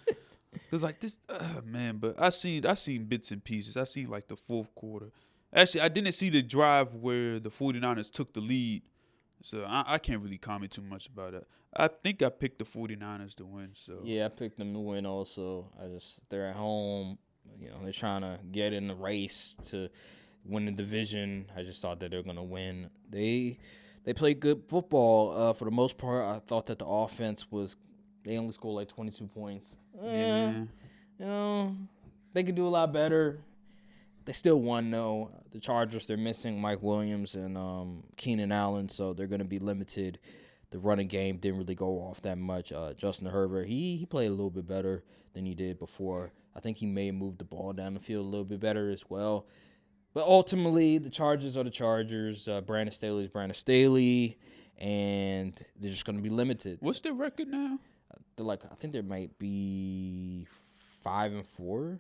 Cause like this, man. But I seen bits and pieces. I seen like the fourth quarter. Actually, I didn't see the drive where the 49ers took the lead. So I can't really comment too much about it. I think I picked the 49ers to win. So yeah, I picked them to win also. They're at home. They're trying to get in the race to win the division. I just thought that they're gonna win. They played good football for the most part. I thought that the offense they only scored like 22 points. yeah. They could do a lot better. They still won though. The Chargers, they're missing Mike Williams and Keenan Allen, so they're gonna be limited. The running game didn't really go off that much. Justin Herbert, he played a little bit better than he did before. I think he may have moved the ball down the field a little bit better as well. But ultimately, the Chargers are the Chargers. Brandon Staley is Brandon Staley, and they're just going to be limited. What's their record now? I think there might be 5-4. I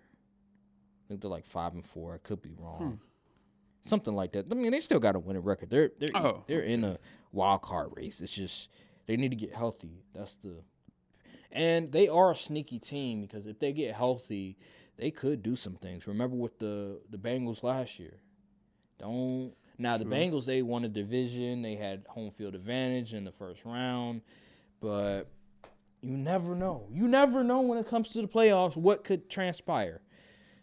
think they're like 5-4. I could be wrong. Something like that. I mean, they still got to win a record. They're in a wild card race. It's just they need to get healthy. And they are a sneaky team because if they get healthy, they could do some things. Remember with the Bengals last year. The Bengals, they won a division. They had home field advantage in the first round. But you never know. You never know when it comes to the playoffs what could transpire.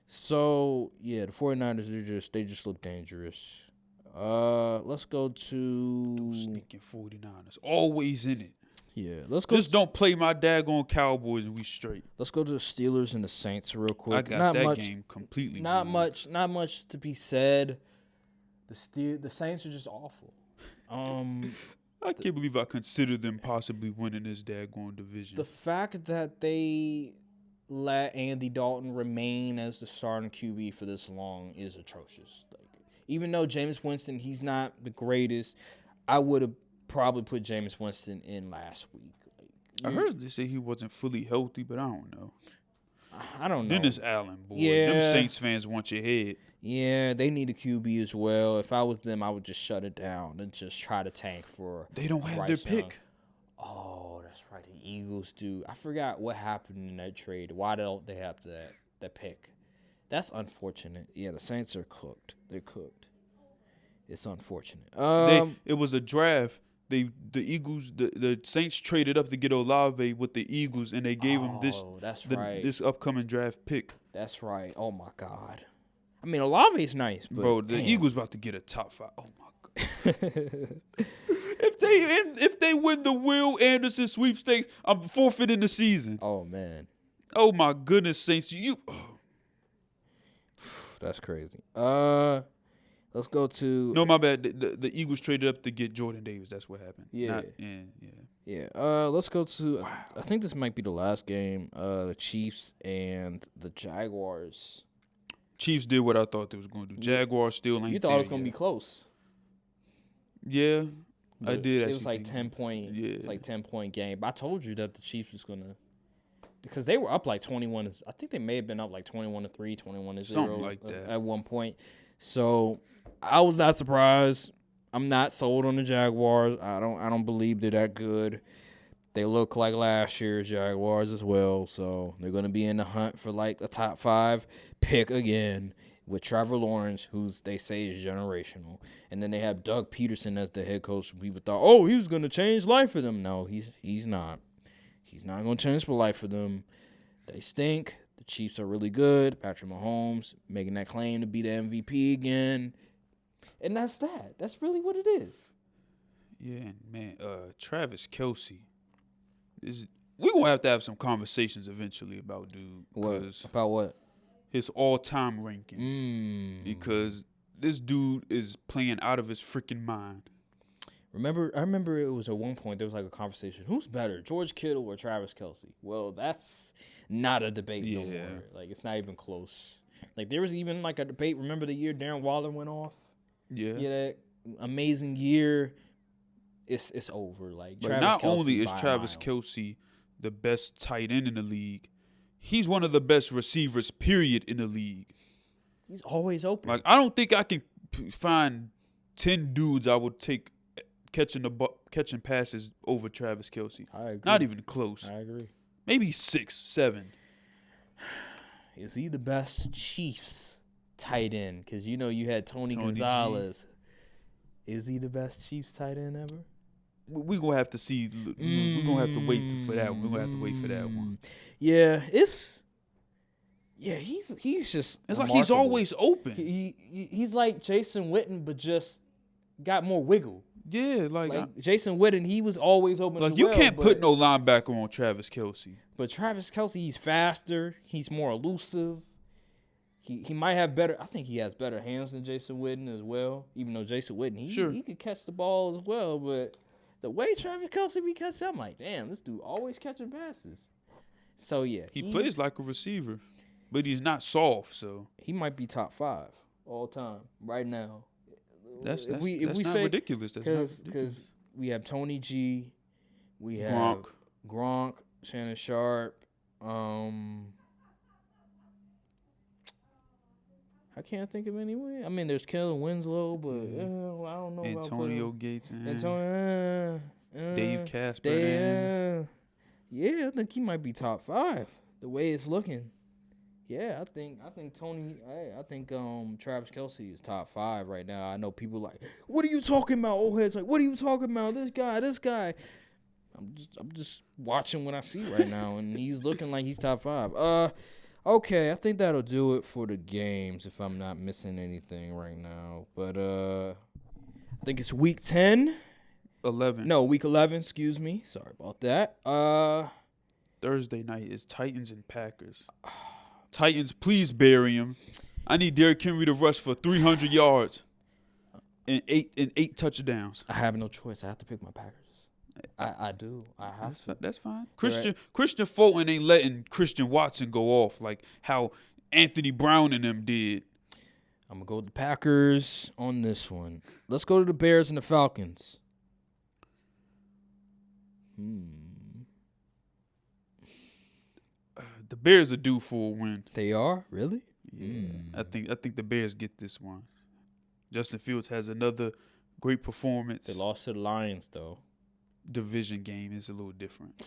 So, yeah, the 49ers, they just look dangerous. Let's go to Those sneaking 49ers. Always in it. Yeah, let's go. Just don't play my daggone Cowboys and we straight. Let's go to the Steelers and the Saints real quick. I got that game completely Not wrong. much to be said. The Saints are just awful. I can't believe I considered them possibly winning this daggone division. The fact that they let Andy Dalton remain as the starting QB for this long is atrocious. Even though Jameis Winston, he's not the greatest, I would have probably put Jameis Winston in last week. I heard they say he wasn't fully healthy, but I don't know. I don't know. Dennis Allen, boy. Yeah. Them Saints fans want your head. Yeah, they need a QB as well. If I was them, I would just shut it down and just try to tank for. They don't have Bryce their Young. pick. Oh, that's right. The Eagles do. I forgot what happened in that trade. Why don't they have that pick? That's unfortunate. Yeah, the Saints are cooked. They're cooked. It's unfortunate. It was a draft. The Eagles, the Saints traded up to get Olave with the Eagles, and they gave him this upcoming draft pick. That's right. Oh my God. I mean, Olave's nice, but Bro, the damn. Eagles about to get a top 5. Oh my God. If they win the Will Anderson sweepstakes, I'm forfeiting the season. Oh man. Oh my goodness, Saints, That's crazy. Let's go to No, my bad. The Eagles traded up to get Jordan Davis. That's what happened. Yeah. Yeah. Let's go to I think this might be the last game. The Chiefs and the Jaguars. Chiefs did what I thought they was going to do. Jaguars still ain't. You thought there it was gonna yet. be close. Yeah, I did. It was actually like think 10-point. Yeah. It's like 10-point game. But I told you that the Chiefs was gonna, because they were up like 21. I think they may have been up like 21-3, 21-0, Something like that. at one point. So I was not surprised. I'm not sold on the Jaguars. I don't believe they're that good. They look like last year's Jaguars as well. So they're gonna be in the hunt for like a top 5 pick again, with Trevor Lawrence, who's they say is generational. And then they have Doug Peterson as the head coach. People thought, oh, he was going to change life for them. No, he's not. He's not going to change the life for them. They stink. The Chiefs are really good. Patrick Mahomes making that claim to be the MVP again. And that's that. That's really what it is. Yeah, man. Travis Kelce. We're going to have some conversations eventually about dude. About what? His all-time rankings. Because this dude is playing out of his freaking mind. I remember it was at one point there was like a conversation. Who's better, George Kittle or Travis Kelce? Well, that's not a debate no more. Like, it's not even close. Like, there was even like a debate. Remember the year Darren Waller went off? Yeah. Yeah, that amazing year. It's over. Like, But Travis not Kelce only is by a Travis mile. Kelce the best tight end in the league, he's one of the best receivers, period, in the league. He's always open. Like, I don't think I can find 10 dudes I would take catching passes over Travis Kelce. I agree. Not even close. I agree. Maybe 6, 7. Is he the best Chiefs tight end? Because you know you had Tony G. Gonzalez. Is he the best Chiefs tight end ever? We're going to have to see. We're going to have to wait for that one. We're going to have to wait for that one. Yeah, he's just. It's like he's remarkable. always open. He's like Jason Witten, but just got more wiggle. Yeah, Like Jason Witten, he was always open. like as you well, can't but, put no linebacker on Travis Kelce. But Travis Kelce, he's faster. He's more elusive. He might have better. I think he has better hands than Jason Witten as well. Even though Jason Witten, he could catch the ball as well. But the way Travis Kelce be catching, I'm like, damn, this dude always catching passes. So yeah, He plays like a receiver, but he's not soft. So he might be top 5 all time right now. that's If not say, ridiculous. That's not ridiculous. Because we have Tony G, we have Gronk, Shannon Sharp. I can't think of any way. I mean, there's Kellen Winslow, but I don't know Antonio about Gates and Dave Casper. Yeah, I think he might be top 5. The way it's looking. Yeah, I think Tony. I think Travis Kelce is top 5 right now. I know people like, what are you talking about? Old heads like, what are you talking about? This guy. I'm just watching what I see right now, and he's looking like he's top 5. Okay, I think that'll do it for the games if I'm not missing anything right now. But I think it's week 10. 11. No, week 11. Excuse me. Sorry about that. Thursday night is Titans and Packers. Titans, please bury him. I need Derrick Henry to rush for 300 yards and eight touchdowns. I have no choice. I have to pick my Packers. I do. I have to. That's fine. Christian Fulton ain't letting Christian Watson go off like how Anthony Brown and them did. I'm going to go with the Packers on this one. Let's go to the Bears and the Falcons. The Bears are due for a win. They are? Really? Yeah. I think the Bears get this one. Justin Fields has another great performance. They lost to the Lions, though. division game is a little different.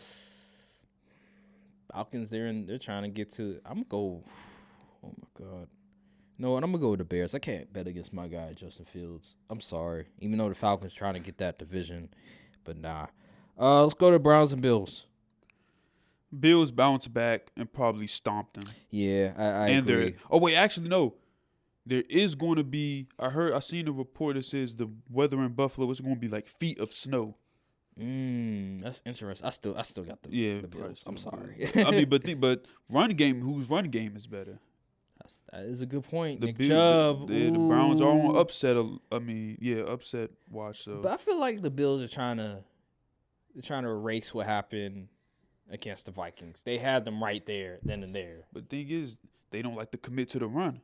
Falcons, they're trying to get to. I'm gonna go. Oh my God. No, and I'm gonna go with the Bears. I can't bet against my guy Justin Fields. I'm sorry, even though the Falcons trying to get that division, but nah. Let's go to Browns and Bills. Bills bounce back and probably stomp them. Yeah, I agree. Oh wait, actually no. There is going to be. I seen a report that says the weather in Buffalo is going to be like feet of snow. That's interesting. I still got the Bills. I'm sorry. I mean, but run game. Whose run game is better? That is a good point. The Nick Bills, Chubb. the Browns are on upset. Upset watch. So, But I feel like the Bills are trying to erase what happened against the Vikings. They had them right there, then and there. But the thing is, they don't like to commit to the run.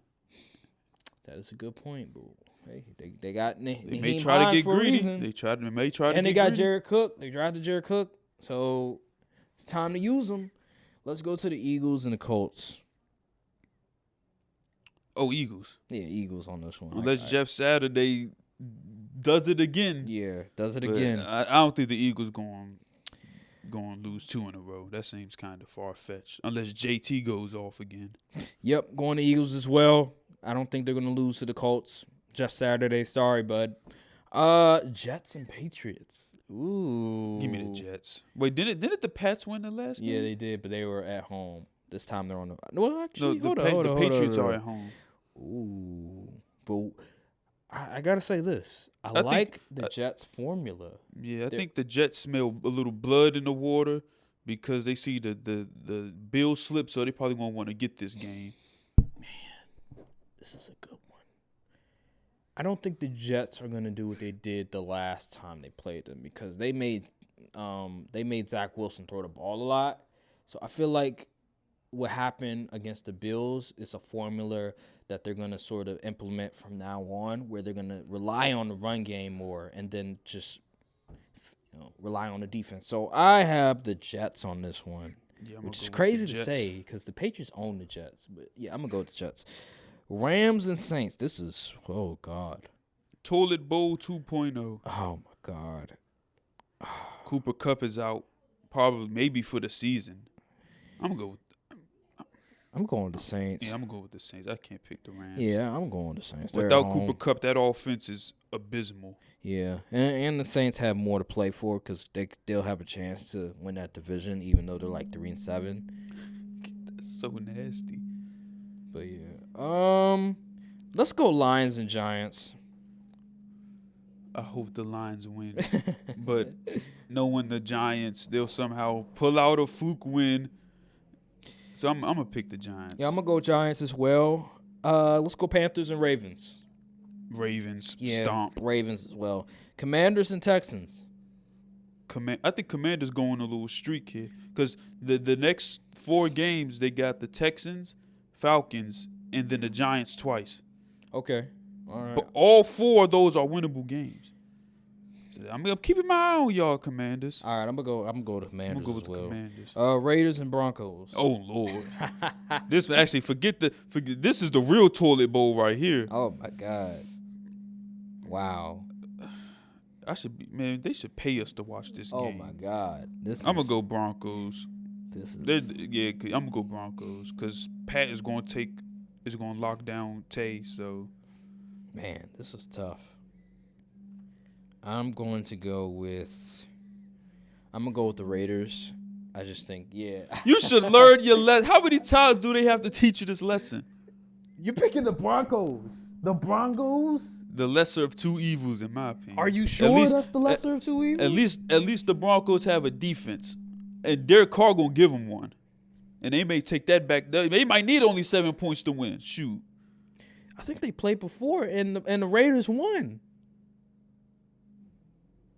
That is a good point, boo. Hey, they got They Naheem may try to Hines get for a greedy. reason. They may try to. And they get got greedy. Jared Cook. They drafted Jared Cook, so it's time to use them. Let's go to the Eagles and the Colts. Oh, Eagles. Yeah, Eagles on this one. Unless Jeff Saturday does it again. Yeah, does it But again. I don't think the Eagles going to lose 2 in a row. That seems kind of far fetched. Unless JT goes off again. Yep, going to Eagles as well. I don't think they're going to lose to the Colts. Jeff Saturday, sorry, bud. Jets and Patriots. Ooh. Give me the Jets. Wait, didn't the Pats win the last game? Yeah, they did, but they were at home. This time they're on the. Well, actually, No, hold on. the Patriots are at home. Ooh, but I gotta say this. I think- like the Jets' formula. Yeah, I think the Jets smell a little blood in the water because they see the Bills slip, so they probably won't want to get this game. This is a good one. I don't think the Jets are gonna do what they did the last time they played them because they made Zach Wilson throw the ball a lot. So I feel like what happened against the Bills is a formula that they're going to sort of implement from now on where they're going to rely on the run game more and then just rely on the defense. So I have the Jets on this one, Yeah, I'm which gonna is go with crazy the to Jets. say because the Patriots own the Jets. But, yeah, I'm going to go with the Jets. Rams and Saints. This is, oh, God. Toilet Bowl 2.0. Oh, my God. Cooper Kupp is out, probably maybe for the season. I'm going with the Saints. to go with the Saints. I can't pick the Rams. Yeah, I'm going with the Saints. They're Without at Cooper home. Kupp, that offense is abysmal. Yeah, and the Saints have more to play for because they'll have a chance to win that division, even though they're like 3-7. That's so nasty. But yeah, let's go Lions and Giants. I hope the Lions win. But knowing the Giants, they'll somehow pull out a fluke win. So I'm going to pick the Giants. Yeah, I'm gonna go Giants as well. Let's go Panthers and Ravens. Ravens, Yeah, stomp. Ravens as well. Commanders and Texans. I think Commanders going a little streak here because the next 4 games they got the Texans, Falcons, and then the Giants twice. Okay, all right. But all 4 of those are winnable games. So I'm keeping my eye on y'all, Commanders. All right, I'm gonna go. The I'm Commanders gonna go with as the well. Commanders. Raiders and Broncos. Oh Lord, this actually forget. This is the real toilet bowl right here. Oh my God. Wow. They should pay us to watch this Oh game. my God. I'm gonna go Broncos. This is. I'm gonna go Broncos because Pat is gonna lock down Tay. So Man, this is tough. I'm going to go with the Raiders. I just think, yeah. you should learn your lesson. How many times do they have to teach you this lesson? You're picking the Broncos. The Broncos? The lesser of 2 evils, in my opinion. Are you sure that's the lesser of 2 evils? At least the Broncos have a defense, and Derek Carr gonna give them one, and they may take that back. They might need only 7 points to win. Shoot. I think they played before, and the Raiders won.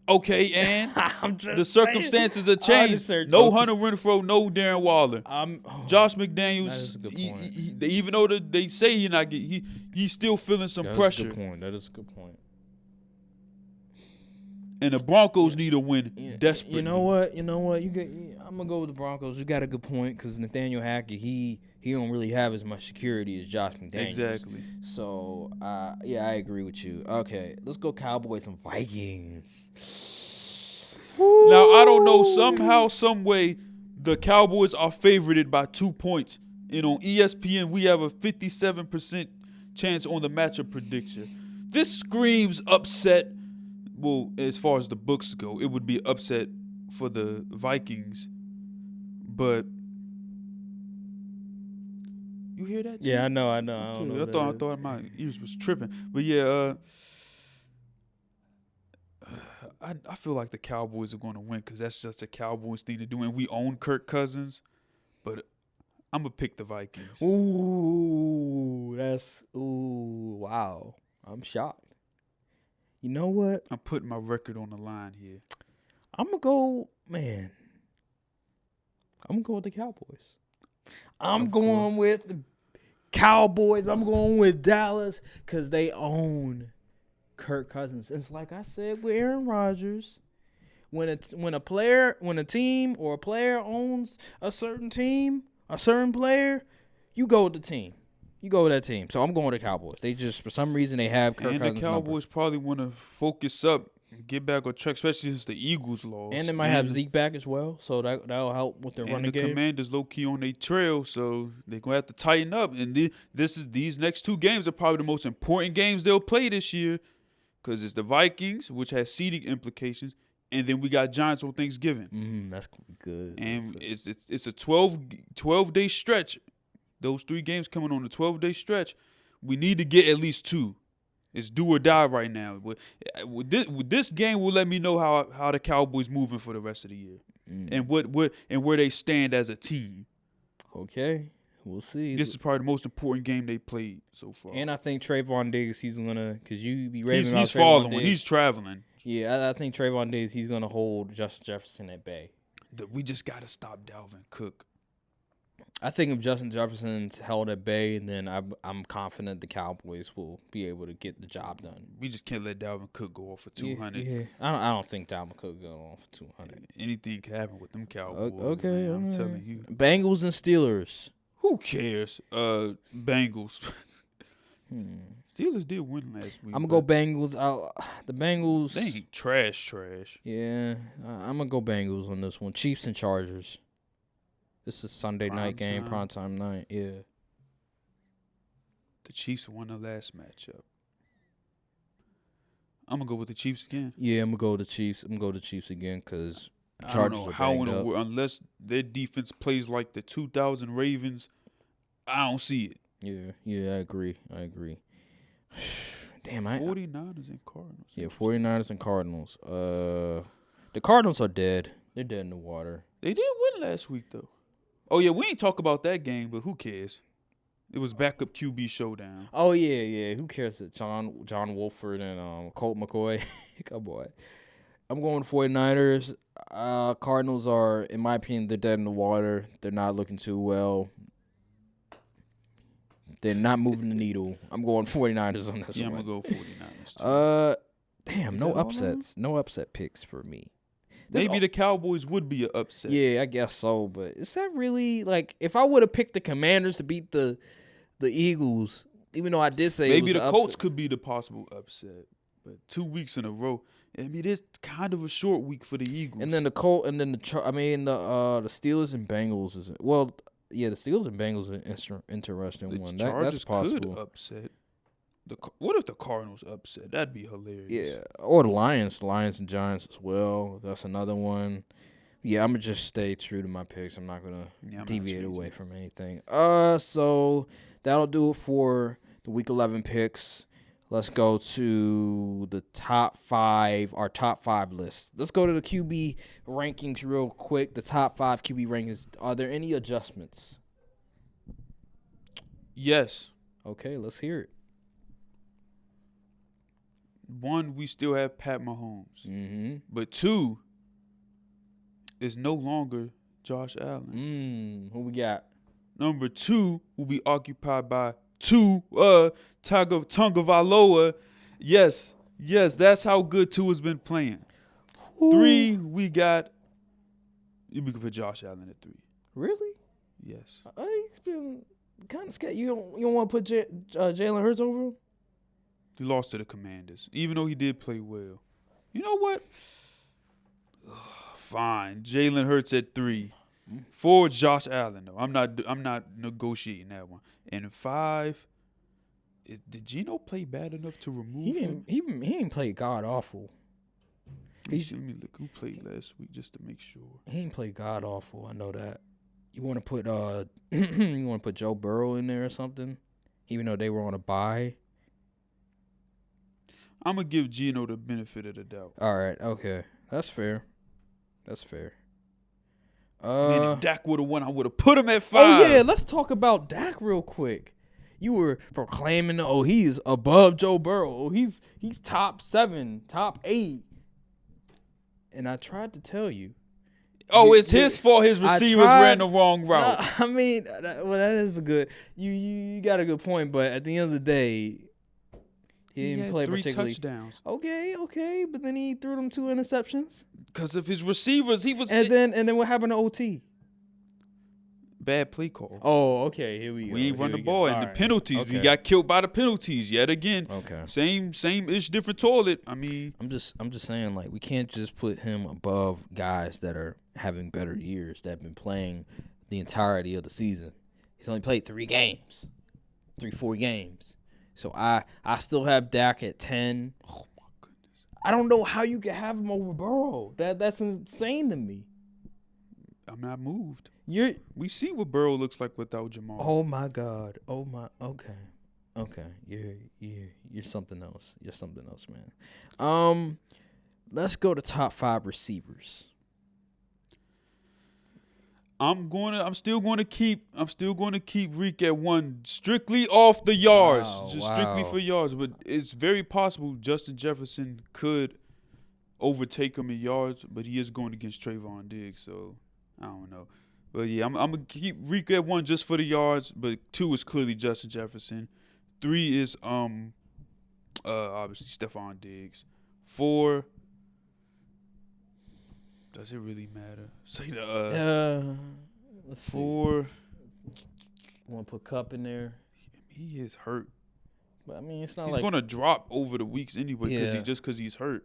Okay, and I'm just the circumstances have saying. changed. Understood. No Okay. Hunter Renfrow, no Darren Waller. Josh McDaniels, That is a good point. even though they say he's still feeling some pressure. That is a good point. And the Broncos need a win desperately. You know what? I'm gonna go with the Broncos. You got a good point because Nathaniel Hackett, he don't really have as much security as Josh McDaniels. Exactly. So yeah, I agree with you. Okay, let's go Cowboys and Vikings. Now, I don't know, somehow, some way, the Cowboys are favorited by 2 points. And on ESPN, we have a 57% chance on the matchup prediction. This screams upset. Well, as far as the books go, it would be upset for the Vikings. But you hear that? Yeah, I know. I don't Okay, know. I thought my ears was tripping. But yeah, I feel like the Cowboys are going to win because that's just a Cowboys thing to do. And we own Kirk Cousins. But I'm going to pick the Vikings. Wow. I'm shocked. You know what? I'm putting my record on the line here. I'm going to go, man. I'm going to go with the Cowboys. I'm going with the Cowboys. I'm going with Dallas because they own Kirk Cousins. It's like I said with Aaron Rodgers. When a team or a player owns a certain team, a certain player, you go with the team. You go with that team. So I'm going with the Cowboys. They just, for some reason, they have Kirk Cousins. And the Cowboys probably want to focus up and get back on track, especially since the Eagles lost. And they might have Zeke back as well, so that'll help with their running game. And the Commanders low-key on their trail, so they're going to have to tighten up. And these next 2 games are probably the most important games they'll play this year because it's the Vikings, which has seeding implications, and then we got Giants on Thanksgiving. That's good. And it's a 12-day stretch. Those 3 games coming on a 12-day stretch. We need to get at least 2. It's do or die right now. With this game will let me know how the Cowboys moving for the rest of the year, and where they stand as a team. Okay, we'll see. This is probably the most important game they played so far. And I think Trayvon Diggs, he's gonna, because you be raving about he's Trayvon following. Diggs. He's traveling. Yeah, I think Trayvon Diggs, he's gonna hold Justin Jefferson at bay. We just gotta stop Dalvin Cook. I think if Justin Jefferson's held at bay, then I'm confident the Cowboys will be able to get the job done. We just can't let Dalvin Cook go off for 200. Yeah. I don't think Dalvin Cook go off for 200. Anything can happen with them Cowboys. Okay, man, I'm telling you. Bengals and Steelers. Who cares? Bengals. Steelers did win last week. I'm gonna go Bengals. The Bengals. They ain't trash. Yeah, I'm gonna go Bengals on this one. Chiefs and Chargers. This is Sunday night game, primetime night. Yeah. The Chiefs won the last matchup. I'm gonna go with the Chiefs again. Yeah, I'm gonna go with the Chiefs. I'm gonna go with the Chiefs again because I don't know how in the world, unless their defense plays like the 2000 Ravens, I don't see it. Yeah, I agree. Damn, 49ers and Cardinals. Yeah, 49ers and Cardinals. The Cardinals are dead. They're dead in the water. They did win last week though. Oh yeah, we ain't talk about that game, but who cares? It was backup QB showdown. Oh yeah. Who cares that John Wolford and Colt McCoy? Come on. I'm going 49ers. Cardinals are, in my opinion, they're dead in the water. They're not looking too well. They're not moving the needle. I'm going 49ers on this one. Yeah, I'm going to go 49ers too. Damn, no upsets. No upset picks for me. Maybe the Cowboys would be an upset. Yeah, I guess so. But is that really, like, if I would have picked the Commanders to beat the Eagles, even though I did say maybe it was the Colts could be the possible upset. But 2 weeks in a row, I mean, it's kind of a short week for the Eagles. And then the Steelers and Bengals is, well, yeah, the Steelers and Bengals are an interesting one. That's possible. Could upset. What if the Cardinals upset? That'd be hilarious. Yeah, or the Lions and Giants as well. That's another one. Yeah, I'm gonna just stay true to my picks. I'm not gonna deviate away from anything. So that'll do it for the Week 11 picks. Let's go to the our top 5 list. Let's go to the QB rankings real quick. The top 5 QB rankings. Are there any adjustments? Yes. Okay, let's hear it. 1, we still have Pat Mahomes. Mm-hmm. But 2 is no longer Josh Allen. Who we got? Number 2 will be occupied by Tagovailoa. Yes, that's how good 2 has been playing. Ooh. 3, we got. You can put Josh Allen at 3. Really? Yes. He's been kind of scared. You don't want to put Jalen Hurts over him? He lost to the Commanders, even though he did play well. You know what? Fine. Jalen Hurts at 3. 4, Josh Allen though. I'm not negotiating that one. And 5, did Geno play bad enough to remove him? He ain't played god awful. Let me look who played last week just to make sure. He ain't played god awful. I know that. You want to put you want to put Joe Burrow in there or something, even though they were on a bye. I'm gonna give Geno the benefit of the doubt. All right, okay, that's fair. Man, if Dak would have won, I would have put him at 5. Oh yeah, let's talk about Dak real quick. You were proclaiming, he's above Joe Burrow. He's top 7, top 8. And I tried to tell you. It's his fault. His receivers ran the wrong route. No, I mean, that is a good. You got a good point, but at the end of the day, he didn't play 3 particularly. touchdowns. Okay, but then he threw them 2 interceptions. Because of his receivers, he was. And then what happened to OT? Bad play call. Oh, okay. Here we go. We ain't run the ball, and All the right. penalties. Okay. He got killed by the penalties yet again. Okay. Same ish, different toilet. I mean, I'm just saying, like, we can't just put him above guys that are having better years that have been playing the entirety of the season. He's only played 4 games. So I still have Dak at 10. oh my goodness, I don't know how you can have him over Burrow. That's insane to me. I'm not moved. We see what Burrow looks like without Jamal. Oh my God. Oh my. Okay. You're something else. You're something else, man. Let's go to top 5 receivers. I'm still going to keep Reek at 1, strictly off the yards, strictly for yards. But it's very possible Justin Jefferson could overtake him in yards, but he is going against Trayvon Diggs, so I don't know. But yeah, I'm gonna keep Reek at 1 just for the yards, but 2 is clearly Justin Jefferson. 3 is obviously Stephon Diggs. 4. Does it really matter? Say Let's see. 4. Want to put Cup in there? He is hurt. But I mean, it's not He's like gonna drop over the weeks anyway Yeah. because he's hurt.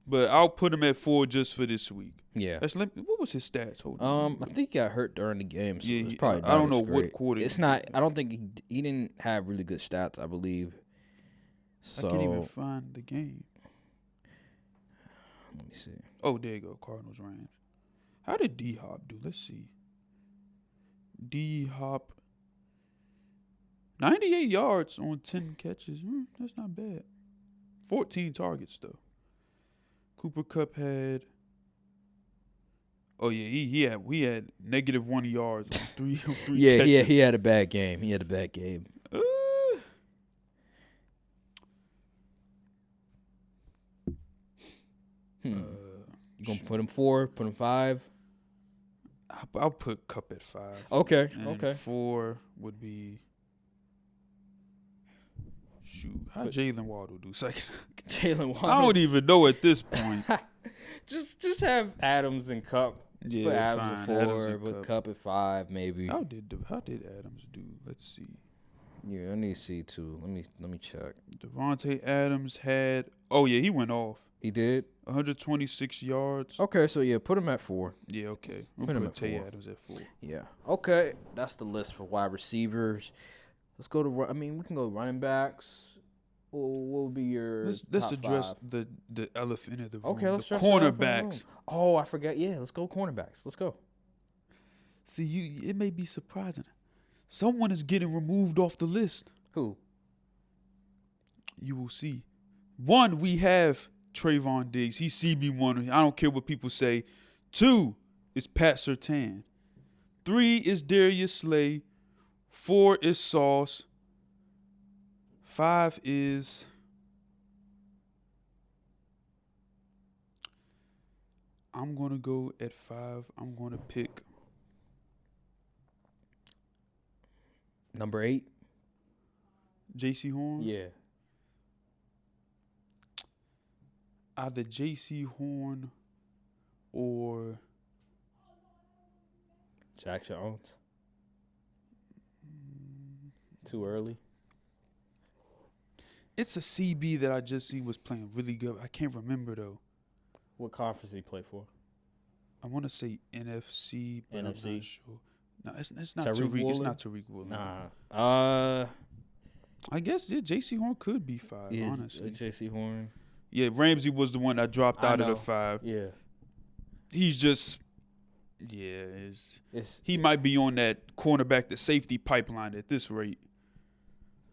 But I'll put him at 4 just for this week. yeah. What was his stats? Hold on. I think he got hurt during the game, so Yeah, it's probably. I don't not know as what great. quarter It's he not. did. I don't think he didn't have really good stats. I believe. So I can't even find the game. let me see. Oh, there you go. Cardinals Rams. How did D Hop do? Let's see. D Hop 98 yards on 10 catches. That's not bad. 14 targets though. Cooper Kupp had. Oh yeah, he had -1 yards on 3 Yeah, catches. he had a bad game. Uh, You gonna put him 4? Put him 5? I'll put Kupp at 5. Okay. And Okay. 4 would be. Shoot, how Jalen Waddle do second? Jalen Waddle. I don't even know at this point. Just have Adams and Cup. Yeah, Put Adams fine. at Adams 4, and put Kupp. Cup at 5, maybe. How did Adams do? Let's see. Yeah, I need to see too. Let me check. Devontae Adams had. Oh yeah, he went off. He did. 126 yards. Okay, so yeah, put him at 4. Yeah, okay. We'll Put him put at Tay 4. Adams at 4. Yeah. Okay, that's the list for wide receivers. Let's go to. We can go running backs. What would be your Let's top address 5? the elephant in the room. Okay, let's the address the elephant in the cornerbacks. room. Oh, I forgot. Yeah, let's go cornerbacks. Let's go. See, it may be surprising. Someone is getting removed off the list. Who? You will see. 1, we have Trayvon Diggs. He's CB1. I don't care what people say. 2 is Pat Surtain. 3 is Darius Slay. 4 is Sauce. 5 is. I'm going to go at 5. I'm going to pick. Number 8. J.C. Horn. Yeah. Either J.C. Horn or. Jack Jones. Too early. It's a CB that I just seen was playing really good. I can't remember though. What conference did he play for? I want to say NFC, but I'm NFC? not sure. No, it's not Tariq Tariq. It's Woolen? not Tariq Woolen. Nah. I guess J.C. Horn could be 5. Honestly, J.C. Horn. yeah. Ramsey was the one that dropped I out of know. the 5. Yeah. He's just, yeah. It's He might be on that cornerback to safety pipeline at this rate.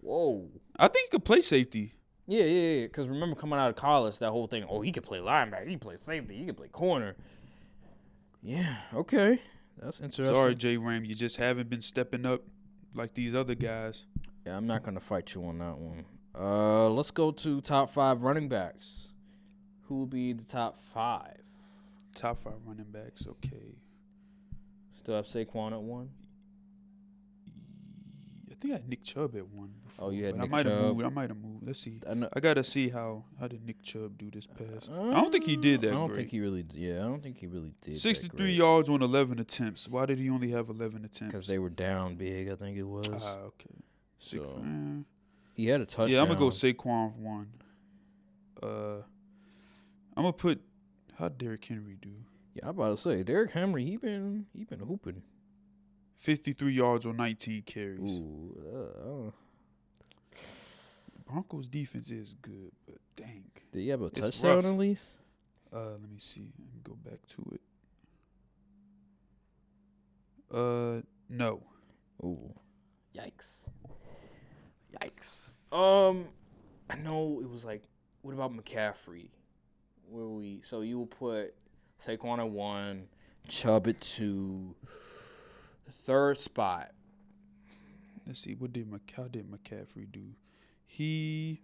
whoa. I think he could play safety. Yeah. Because remember coming out of college, that whole thing. Oh, he could play linebacker. He could play safety. He could play corner. Yeah. Okay. That's interesting. Sorry, J. Ram, you just haven't been stepping up like these other guys. Yeah, I'm not gonna fight you on that one. Let's go to top 5 running backs. Who will be the top 5? Top 5 running backs. Okay. Still have Saquon at 1. I think I had Nick Chubb at 1 before. Oh, you had but Nick I Chubb. might have moved. Let's see. I know. I gotta see how did Nick Chubb do this pass. I don't think he did that I don't great. think he really. Yeah, I don't think he really did. 63 yards on 11 attempts. Why did he only have 11 attempts? Because they were down big. I think it was. Okay. So, he had a touchdown. Yeah, I'm gonna go Saquon 1. I'm gonna put how'd Derrick Henry do? Yeah, I'm about to say Derrick Henry. He been hooping. 53 yards on 19 carries. Ooh. Broncos defense is good, but dang. Did he have a It's touchdown rough. at least? Let me see. Let me go back to it. No. Ooh. Yikes. I know it was like, what about McCaffrey? So you will put Saquon at 1, Chubb at 2, the third spot. Let's see. How did McCaffrey do? He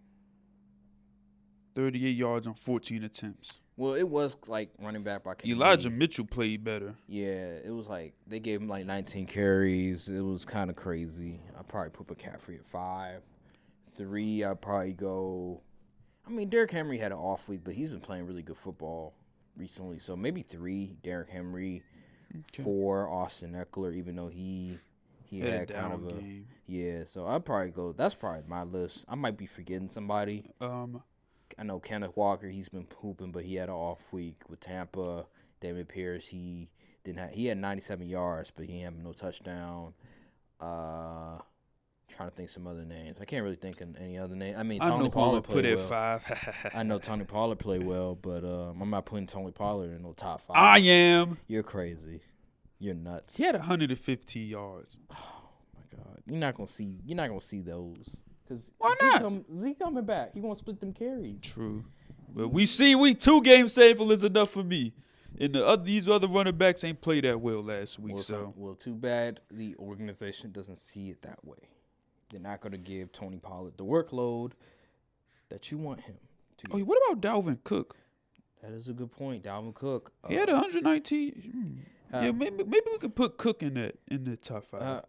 38 yards on 14 attempts. Well, it was like running back by Kenny. Elijah Mitchell played better. Yeah, it was like they gave him like 19 carries. It was kind of crazy. I'd probably put McCaffrey at 5. 3, I'd probably go. I mean, Derrick Henry had an off week, but he's been playing really good football recently. So maybe 3, Derrick Henry. Okay. 4, Austin Eckler, even though he had kind of a game. yeah. So I'd probably go. That's probably my list. I might be forgetting somebody. I know Kenneth Walker. He's been hooping, but he had an off week with Tampa. David Pierce. He had 97 yards, but he had no touchdown. Trying to think some other names. I can't really think of any other name. I mean, I Tony know Pollard put played at well. 5. I know Tony Pollard played well, but I'm not putting Tony Pollard in the top 5. I am. You're crazy. You're nuts. He had 115 yards. Oh my God. You're not gonna see those. Cause Why not? Zeke coming back. He gonna split them carries. True. But we 2 game sample is enough for me. And these other running backs ain't played that well last week. Well, too bad the organization doesn't see it that way. They're not gonna give Tony Pollard the workload that you want him to. Oh, what about Dalvin Cook? That is a good point. Dalvin Cook. He had 119. Yeah, maybe we could put Cook in the top 5.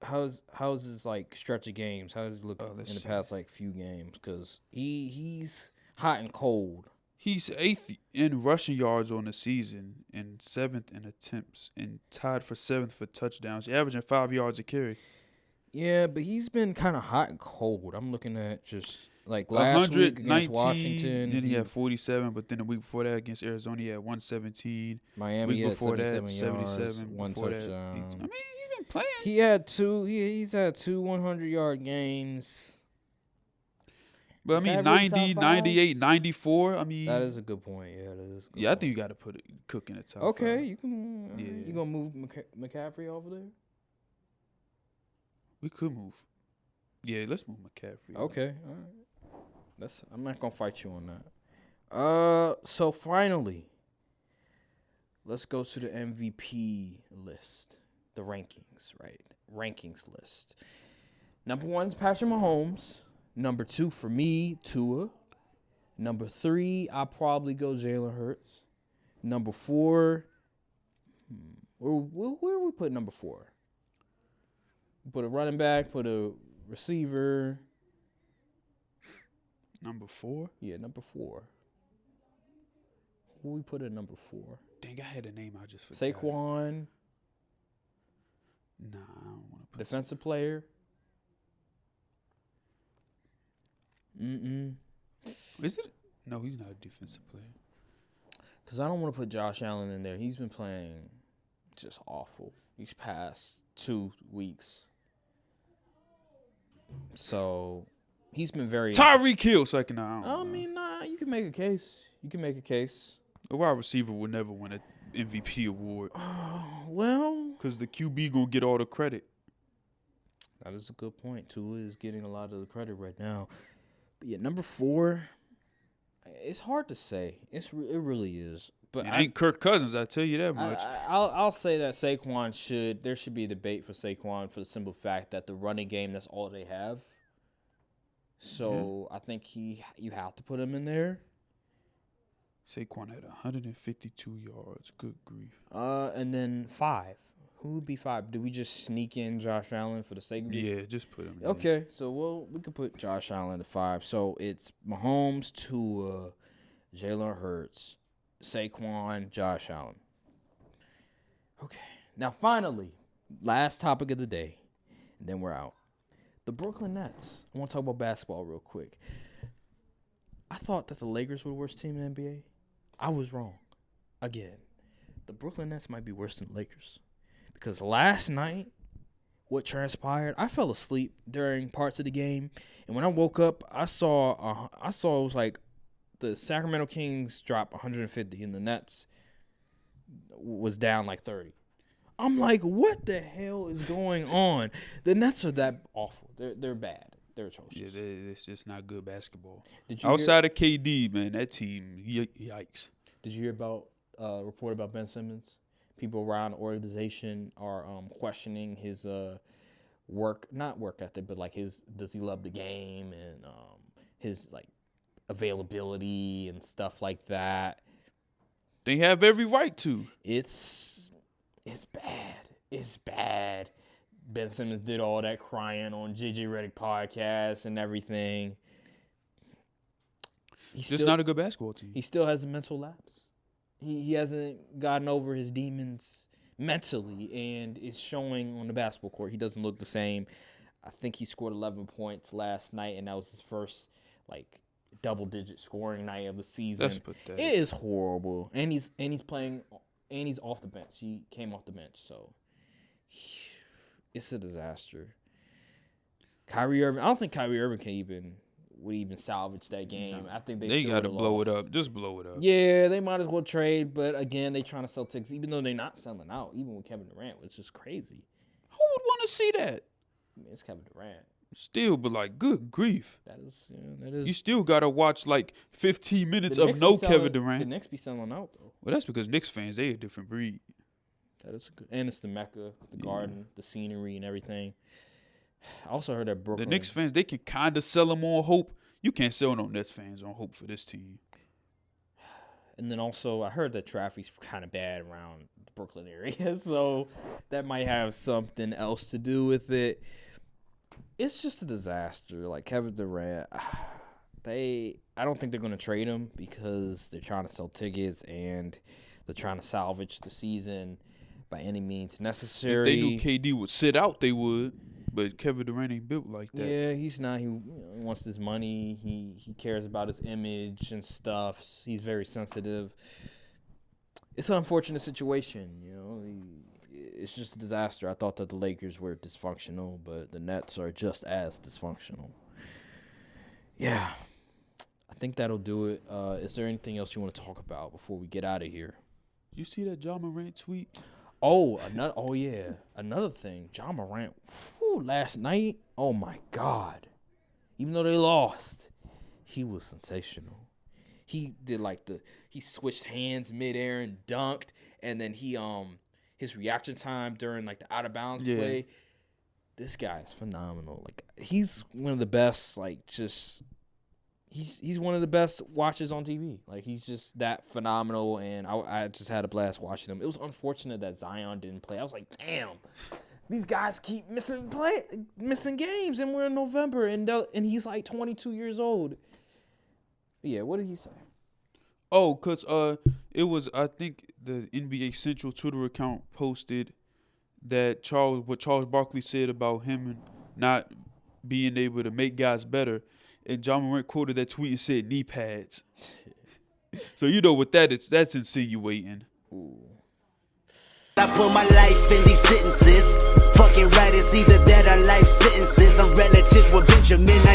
How's his like stretch of games? How does he look Let's in the see. past like few games? Because he's hot and cold. He's 8th in rushing yards on the season and 7th in attempts and tied for 7th for touchdowns. He's averaging 5 yards a carry. Yeah, but he's been kind of hot and cold. I'm looking at just like last week against Washington. Then he had 47, but then the week before that against Arizona, he had 117. Miami Week had before that, 77 yards, 77. 1 Before that, touchdown. I mean, he's been playing. He had 2. He's had 2 100-yard games. But I Is mean, that really 90, top 5? 98, 94. I mean, That is a good point. Yeah, that is. A good yeah, I point. think you got to put Cook in the top. Okay, 5. you can. Yeah. You gonna move McCaffrey over there? We could move. Yeah, let's move McCaffrey. Okay, all right. I'm not gonna fight you on that. So finally, let's go to the MVP list, the rankings, right? Rankings list. Number 1 is Patrick Mahomes. Number 2 for me, Tua. Number 3, I'll probably go Jalen Hurts. Number 4, where we put number 4? Put a running back, put a receiver. Number 4? Yeah, number 4. Who we put at number 4? Dang, I had a name I just forgot. Saquon, Nah, I don't want to put defensive player. Is it? No, he's not a defensive player. Because I don't want to put Josh Allen in there. He's been playing just awful these past 2 weeks. So he's been very. Tyreek Hill second. I mean, nah, you can make a case. You can make a case. A wide receiver will never win an MVP award. Well, Because the QB going to get all the credit. that is a good point. Tua is getting a lot of the credit right now. But yeah, number 4, it's hard to say. It really is. But It ain't Kirk Cousins, I tell you that much. I'll say that Saquon there should be a debate for Saquon for the simple fact that the running game, that's all they have. So I think you have to put him in there. Saquon had 152 yards. Good grief. And then 5. Who would be 5? Do we just sneak in Josh Allen for the sake of it? Yeah, just put him there. Okay, so we could put Josh Allen at 5. So it's Mahomes, Tua, Jalen Hurts, Saquon, Josh Allen. Okay. Now, finally, last topic of the day, and then we're out. The Brooklyn Nets. I want to talk about basketball real quick. I thought that the Lakers were the worst team in the NBA. I was wrong. Again, the Brooklyn Nets might be worse than the Lakers. Because last night, what transpired, I fell asleep during parts of the game. And when I woke up, I saw it was like the Sacramento Kings dropped 150 and the Nets was down like 30. I'm like, what the hell is going on? The Nets are that awful. They're bad. They're atrocious. Yeah, it's just not good basketball. Did you Outside of KD, man, that team, yikes. Did you hear about report about Ben Simmons? People around the organization are questioning his not work ethic, but like does he love the game and his like availability and stuff like that. They have every right to. It's bad. It's bad. Ben Simmons did all that crying on JJ Redick podcast and everything. He's just not a good basketball team. He still has a mental lapse. He hasn't gotten over his demons mentally, and it's showing on the basketball court. He doesn't look the same. I think he scored 11 points last night, and that was his first like double-digit scoring night of the season. That's pathetic. It is horrible, and he's playing, and he's off the bench. He came off the bench, so it's a disaster. Kyrie Irving, I don't think Kyrie Irving would even salvage that game. No. I think they got to blow it up. Just blow it up. Yeah, they might as well trade, but again, they trying to sell tickets, even though they're not selling out, even with Kevin Durant, which is crazy. Who would want to see that? I mean, it's Kevin Durant. Still, but like, good grief. That is. You still got to watch like 15 minutes of no Kevin Durant. The Knicks be selling out, though. Well, that's because Knicks fans, they a different breed. That is good. And it's the Mecca, the garden, the scenery, and everything. I also heard that Brooklyn. The Knicks fans, they can kind of sell them on hope. You can't sell no Nets fans on hope for this team. And then also, I heard that traffic's kind of bad around the Brooklyn area, so that might have something else to do with it. It's just a disaster. Like Kevin Durant, I don't think they're going to trade him because they're trying to sell tickets and they're trying to salvage the season by any means necessary. If they knew KD would sit out, they would. But Kevin Durant ain't built like that. Yeah, he's not. He wants this money. He cares about his image and stuff. He's very sensitive. It's an unfortunate situation, you know. It's just a disaster. I thought that the Lakers were dysfunctional, but the Nets are just as dysfunctional. Yeah, I think that'll do it. Is there anything else you want to talk about before we get out of here? You see that John Morant tweet? Another thing. John Morant, last night, oh my God. Even though they lost, he was sensational. He did he switched hands midair and dunked, and then his reaction time during like the out of bounds play. This guy is phenomenal. Like he's one of the best. He's one of the best watches on TV. Like he's just that phenomenal, and I just had a blast watching him. It was unfortunate that Zion didn't play. I was like, damn, these guys keep missing games, and we're in November, and he's like 22 years old. Yeah, what did he say? Oh, because it was, I think the NBA Central Twitter account posted that what Charles Barkley said about him not being able to make guys better. And John Morant quoted that tweet and said knee pads. So you know what that is. That's insinuating. I put my life in these sentences. Fucking right, it's either that or life sentences. I'm relatives with Benjamin.